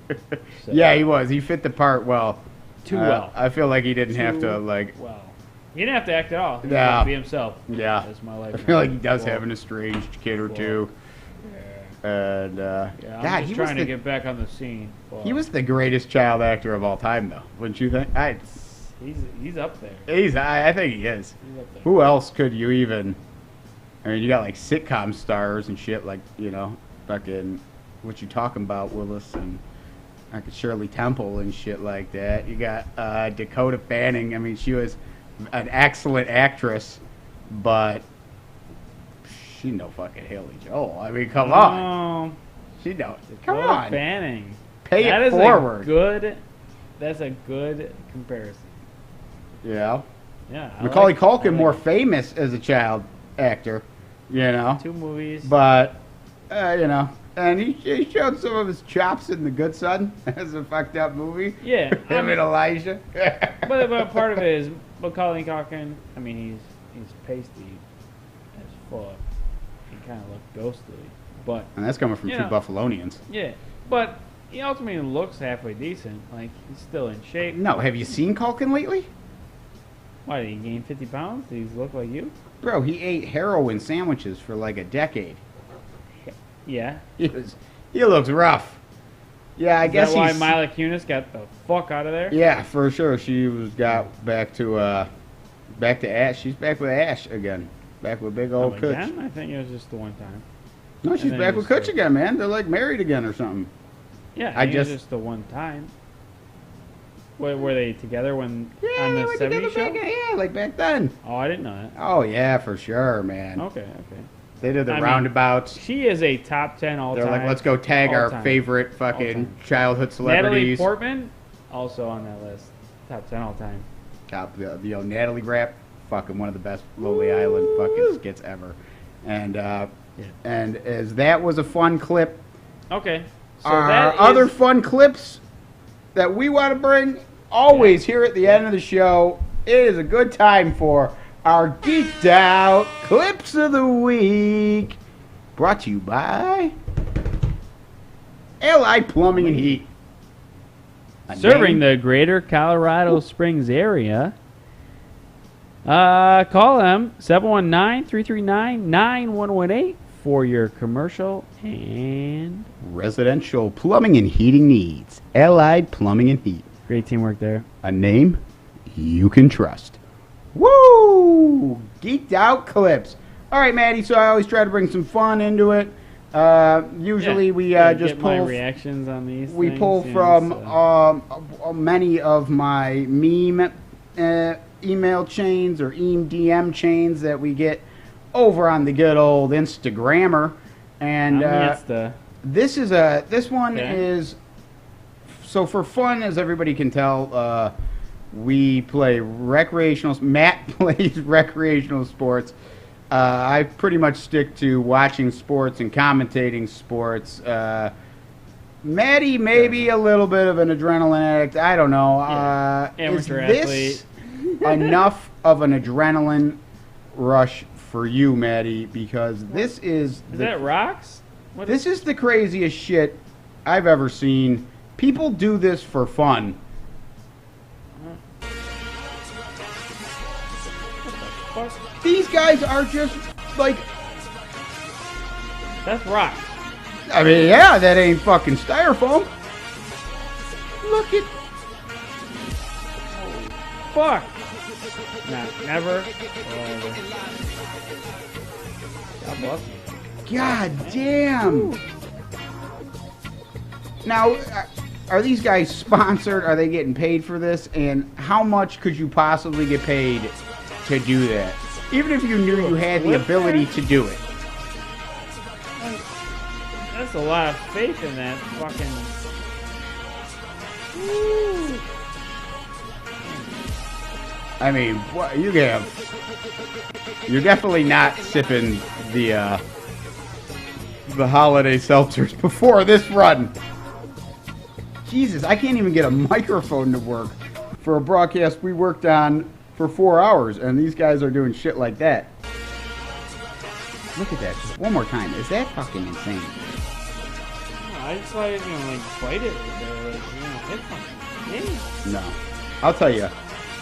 Yeah, he was. He fit the part well. Too well. I feel like he didn't have to, like... Well, he didn't have to act at all. He Yeah. had to be himself. Yeah. That's my life. I feel like he does have an estranged kid or two. And, Yeah, I'm God, just trying to get back on the scene. Well, he was the greatest child actor of all time, though. Wouldn't you think? He's up there. I think he is. He's up there. Who else could you even... I mean, you got, like, sitcom stars and shit, like, fucking... What you talking about, Willis, and... Like Shirley Temple and shit like that. You got Dakota Fanning. I mean, she was an excellent actress, but she no fucking Haley Joel. I mean, come on. She don't. Come Dakota on. Fanning. Pay That it is forward. That's a good comparison. Yeah. Yeah. Macaulay Culkin, more famous as a child actor, 2 movies. But, and he showed some of his chops in The Good Son as a fucked up movie. Yeah. Him and Elijah. but part of it is Macaulay Culkin. I mean, he's pasty as fuck. He kind of looked ghostly, but And that's coming from two Buffalonians. yeah. But he ultimately looks halfway decent. Like he's still in shape. No, have you seen Culkin lately? Why did he gain 50 pounds? Did he look like you? Bro, he ate heroin sandwiches for like a decade. Yeah. He looks rough. Yeah, I guess Is that why he's... Mila Kunis got the fuck out of there? Yeah, for sure. She got back to Ash. She's back with Ash again. Back with big old Kutch. Again? I think it was just the one time. No, she's back with Kutch again, man. They're like married again or something. Yeah, I think it was just the one time. Were they together when on the 70s show? Like back then. Oh, I didn't know that. Oh yeah, for sure, man. Okay. They did the roundabouts. She is a top 10 all-time. They're like, let's go tag our all-time. favorite fucking childhood celebrities. Natalie Portman, also on that list. Top 10 all-time. Top, Natalie rap, fucking one of the best Lonely Island fucking skits ever. And and as that was a fun clip. Okay. So our other fun clips that we want to bring always here at the end of the show. It is a good time for our Geeked Out Clips of the Week. Brought to you by LI Plumbing and Heat. Serving the greater Colorado Springs area. Call them 719-339-9118 for your commercial and residential plumbing and heating needs. Allied Plumbing and Heat. Great teamwork there. A name you can trust. Woo! Geeked Out Clips. All right, Maddie. So I always try to bring some fun into it. Usually we just get my pull reactions on these. we things, pull you from know, many of my meme email chains or DM chains that we get over on the good old Instagrammer. And this one is so for fun, as everybody can tell. We play recreational. Matt plays recreational sports. I pretty much stick to watching sports and commentating sports. Maddie may be a little bit of an adrenaline addict. I don't know. Is Amateur this enough of an adrenaline rush for you, Maddie? Because this is that rocks? This is the craziest shit I've ever seen. People do this for fun. What? These guys are just like... That's rocks. I mean, yeah, that ain't fucking styrofoam. Look at... Holy fuck. Nah, never. God bless you. God damn. Now, are these guys sponsored? Are they getting paid for this? And how much could you possibly get paid to do that? Even if you knew you had the ability to do it. That's a lot of faith in that fucking... Woo. I mean, what you have... You're definitely not sipping the holiday seltzers before this run. Jesus, I can't even get a microphone to work for a broadcast we worked on for 4 hours, and these guys are doing shit like that. Look at that, just one more time. Is that fucking insane? I just like, you know, like fight it with the, like, you know, hit something. No. I'll tell you.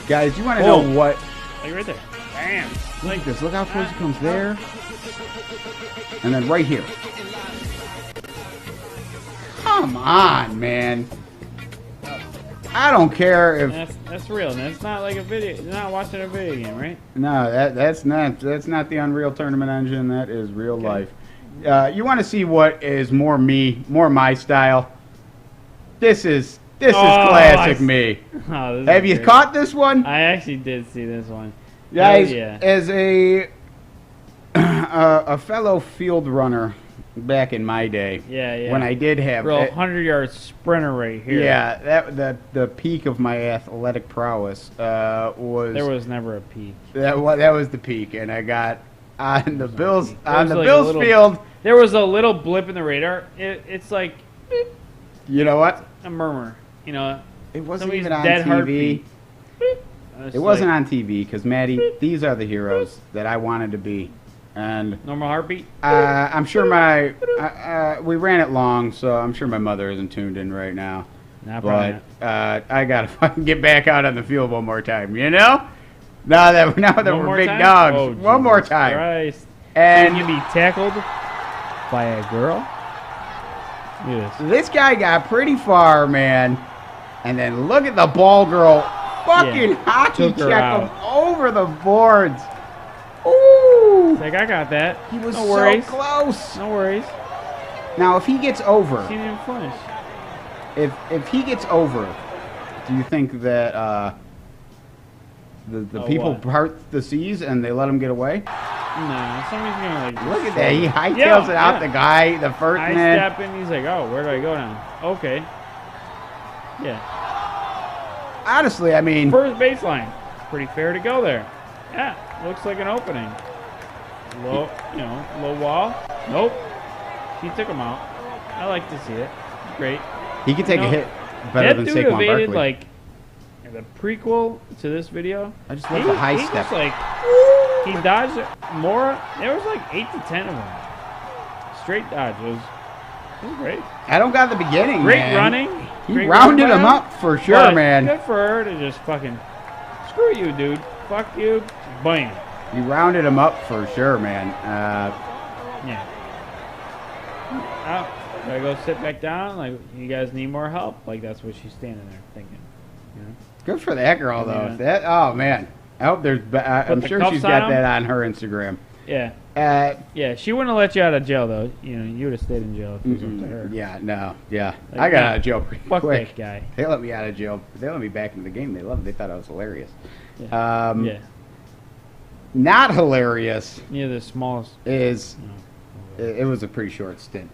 Guys, you want to know what... Like right there. Bam. Look at this. Look how close it comes there. And then right here. Come on, man. I don't care if... That's real. That's not like a video. You're not watching a video game, right? No, that's not the Unreal Tournament engine. That is real life. You want to see what is more me, more my style? This is classic me. Oh, Have you caught this one? I actually did see this one. Guys, yeah. As a fellow field runner back in my day, when I did have real 100-yard sprinter right here. Yeah, the peak of my athletic prowess was. There was never a peak. That was the peak, and I got on the Bills little, field. There was a little blip in the radar. It's like, beep, you know what? A murmur. You know, it wasn't somebody's even on dead TV. Heartbeat. It wasn't on TV because Maddie, these are the heroes that I wanted to be, and normal heartbeat. I'm sure we ran it long, so I'm sure my mother isn't tuned in right now. Nah, but I gotta fucking get back out on the field one more time, you know? Now that we're big dogs, oh, one more time. Christ. And you be tackled by a girl. Look at this. This guy got pretty far, man. And then look at the ball girl. Fucking hockey check him over the boards. Ooh. Like, I got that. He was no so worries. close. No worries. Now, if he gets over, He didn't finish. if he gets over, do you think that the people part the seas and they let him get away? No, somebody's gonna like. Look at that. He hightails it out the guy, the first I man. step in. He's like, oh, where do I go now? Okay. Yeah. Honestly, I mean, First baseline. Pretty fair to go there. Yeah, looks like an opening. Low, low wall. Nope. He took him out. I like to see it. Great. he can take a hit better than that dude Saquon evaded Barkley. like the prequel to this video. I just love the high he step. Just, like, he dodged more. There was like 8 to 10 of them. Straight dodges. It was great. I don't got the beginning, Great man. running. He Great rounded run him by up for sure, but man. Good for her to just fucking screw you, dude. Fuck you. Bam. He rounded him up for sure, man. Yeah. Oh, do I go sit back down? Like, you guys need more help? Like, that's what she's standing there thinking. You know? Good for that girl, though. Yeah. Oh man. I hope there's. I'm the sure cuffs she's got on him? that on her Instagram. Yeah. Yeah, she wouldn't have let you out of jail though. You know, you would have stayed in jail if it was up to her. Yeah, no, yeah. Like, I got out of jail pretty Fuck quick. that guy. They let me out of jail. They let me back into the game. They loved it. They thought I was hilarious. Yeah. Yeah. Not hilarious Near the smallest. is it was a pretty short stint.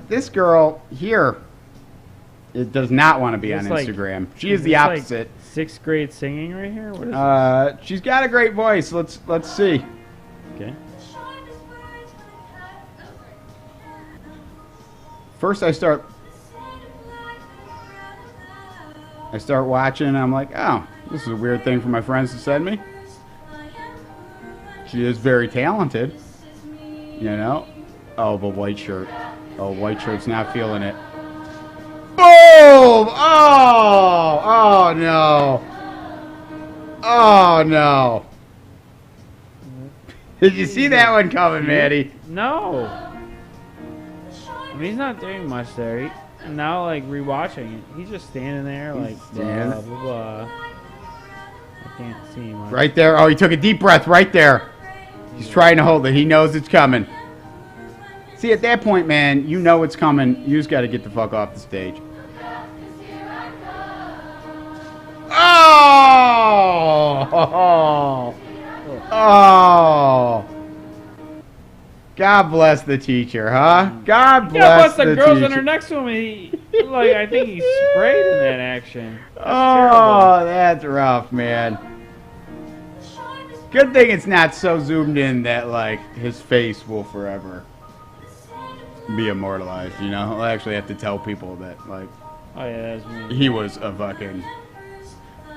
This girl here, it does not want to be on Instagram. She is the opposite. Like 6th grade singing right here. What is She's got a great voice. Let's see. this? Okay. First, I start watching, and I'm like, oh, this is a weird thing for my friends to send me. She is very talented, you know. Oh, but white shirt. Oh, white shirt's not feeling it. Boom! Oh! Oh, no. Oh, no. Did you see that one coming, Maddie? No. I mean, he's not doing much there. Now, like, rewatching it, he's just standing there, like, blah, blah, blah. I can't see him. Right there. Oh, he took a deep breath right there. He's trying to hold it. He knows it's coming. See, at that point, man, you know it's coming. You just got to get the fuck off the stage. Oh! Oh! God bless the teacher, huh? God bless the the girls teacher. in her next to him. Like, I think he sprayed in that action. That's Oh, that's rough, man. Good thing it's not so zoomed in that, like, his face will forever be immortalized, you know? I'll actually have to tell people that, like, Oh, yeah, that's me. he was a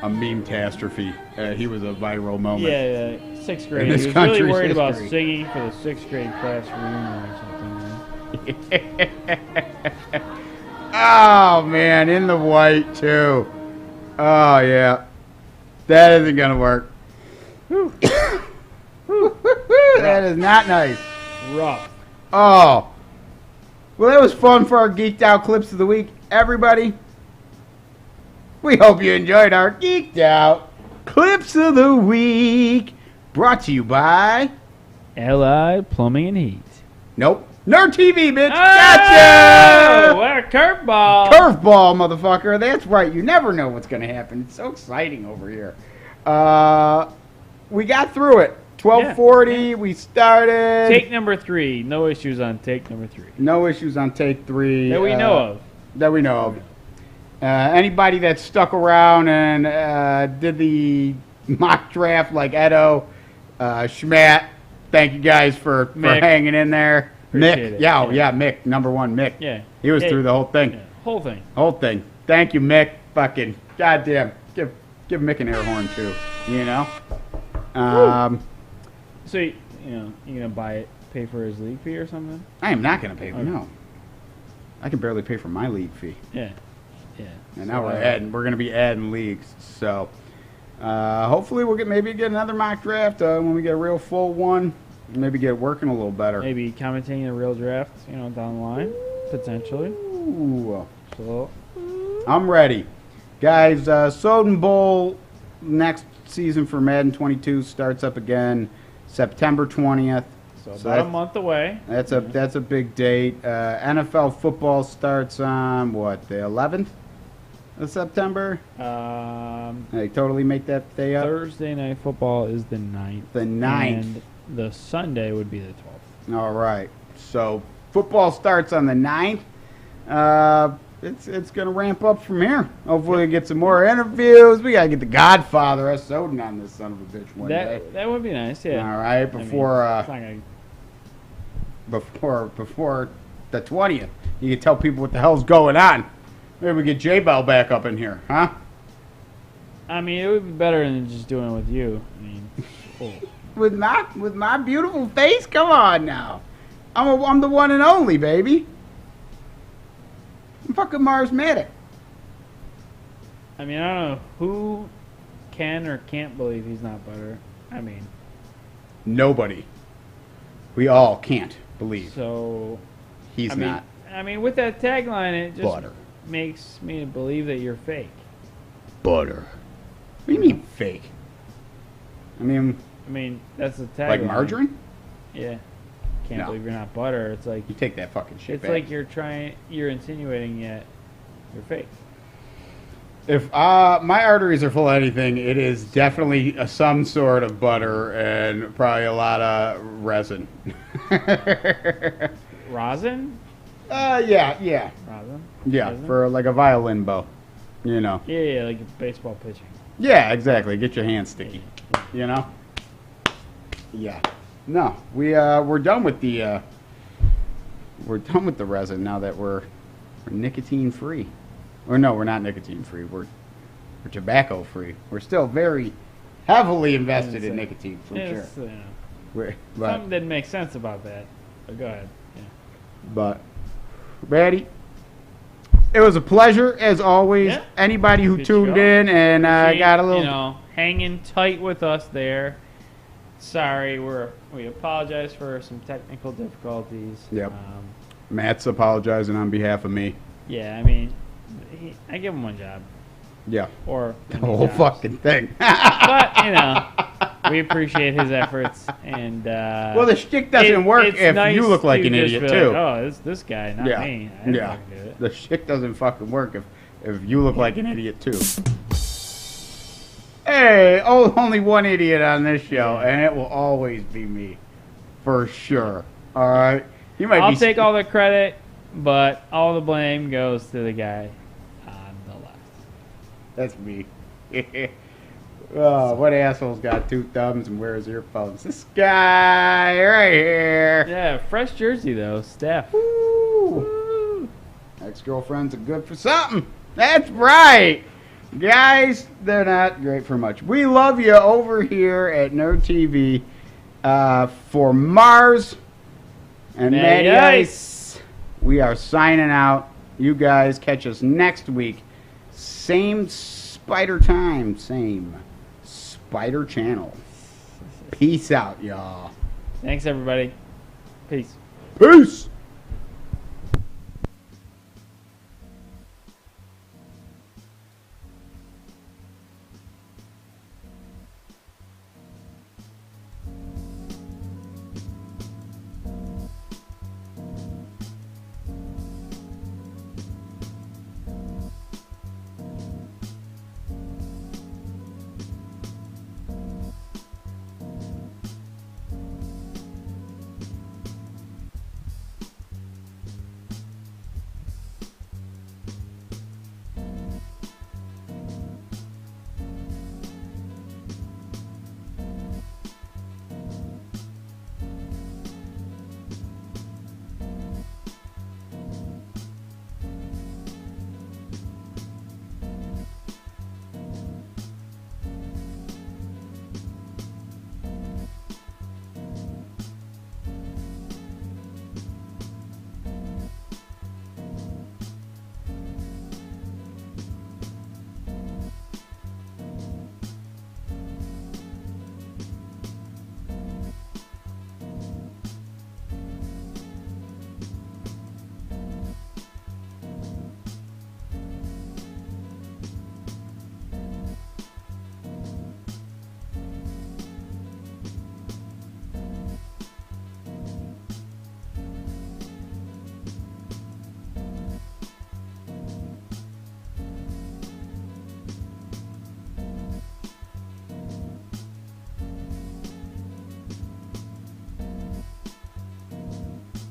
meme-tastrophe. He was a viral moment. Yeah, 6th grade. In this He was really country's worried about history. singing for the 6th grade class reunion or something. Man. Oh, man, in the white, too. Oh, yeah. That isn't going to work. That is not nice. Rough. Oh. Well, that was fun for our Geeked Out Clips of the Week. Everybody, we hope you enjoyed our Geeked Out Clips of the Week. Brought to you by... Allied Plumbing and Heat. Nope. Nerd TV, bitch. Oh, Gotcha! what a curveball. Curveball, motherfucker. That's right. You never know what's going to happen. It's so exciting over here. We got through it. 12:40. Yeah. We started. Take number 3. No issues on take number 3. No issues on take 3. That we know of. That we know of. Anybody that stuck around and did the mock draft like Edo, Schmatt, thank you guys for hanging in there. Appreciate Mick, it. yeah, Mick, number 1, Mick. Yeah. He was through the whole thing. Yeah. Whole thing. Whole thing. Thank you, Mick. Fucking goddamn. Give Mick an air horn too. You know. So, you know, you going to buy it, pay for his league fee or something? I am not gonna pay for Okay. no. I can barely pay for my league fee. Yeah. Yeah. And now we're gonna be adding leagues. So hopefully we'll get another mock draft when we get a real full one. Maybe get working a little better. Maybe commentating a real draft, you know, down the line, potentially. Ooh. So, I'm ready. Guys, Soden Bowl next season for Madden 22 starts up again September 20th. so about a month away. That's a big date. NFL football starts on what, the 11th of September? They totally make that day up. Thursday night football is the 9th. The 9th. And the Sunday would be the 12th. All right. So football starts on the 9th. It's going to ramp up from here. Hopefully we get some more interviews. We got to get the Godfather S. Soden on this son of a bitch one day. That would be nice, yeah. All right, before it's not gonna- before the 20th. You can tell people what the hell's going on. Maybe we get J-Bell back up in here, huh? I mean, it would be better than just doing it with you. I mean, cool. With my beautiful face? Come on now. I'm the one and only, baby. I'm fucking Marsmatic. I mean, I don't know who can or can't believe he's not butter. I mean, Nobody. We all can't believe so he's not. I mean, with that tagline, it just Butter. makes me believe that you're fake. Butter. What do you mean fake? I mean, mean, that's the tagline. Like margarine? Yeah. Can't No. believe you're not butter. It's like You take that fucking shit it's back. like you're insinuating yet you're fake. If my arteries are full of anything, it is definitely some sort of butter and probably a lot of resin. Rosin? Yeah. Rosin? Yeah, Resin? for like a violin bow, you know. Yeah, like baseball pitching. Yeah, exactly. Get your hands sticky, you know. Yeah. No, we're done with the resin now that we're nicotine free. Or no, we're not nicotine free. We're tobacco free. We're still very heavily invested in nicotine for sure. It's, But something didn't make sense about that. But go ahead. Yeah. But, Maddie, it was a pleasure as always. Yeah. Anybody who Good tuned show. in and got a little, you know, hanging tight with us there. Sorry, we apologize for some technical difficulties. Yep. Matt's apologizing on behalf of me. Yeah, I mean, I give him one job. Yeah. Or The whole fucking thing. But, you know, we appreciate his efforts. And well, the shtick doesn't work it's if nice you look like to an just idiot be too. Like, oh, it's this guy, not me. I didn't fucking do it. The shtick doesn't fucking work if you look like an idiot too. Hey, only one idiot on this show, and it will always be me, for sure. All right, you might. I'll take all the credit, but all the blame goes to the guy on the left. That's me. Oh, what asshole's got two thumbs and wears earphones? This guy right here. Yeah, fresh jersey though, Steph. Woo. Ex-girlfriends are good for something. That's right. Guys, they're not great for much. We love you over here at Nerd TV. For Mars and Matty Matty Ice. Ice, we are signing out. You guys catch us next week. Same spider time, same spider channel. Peace out, y'all. Thanks, everybody. Peace. Peace.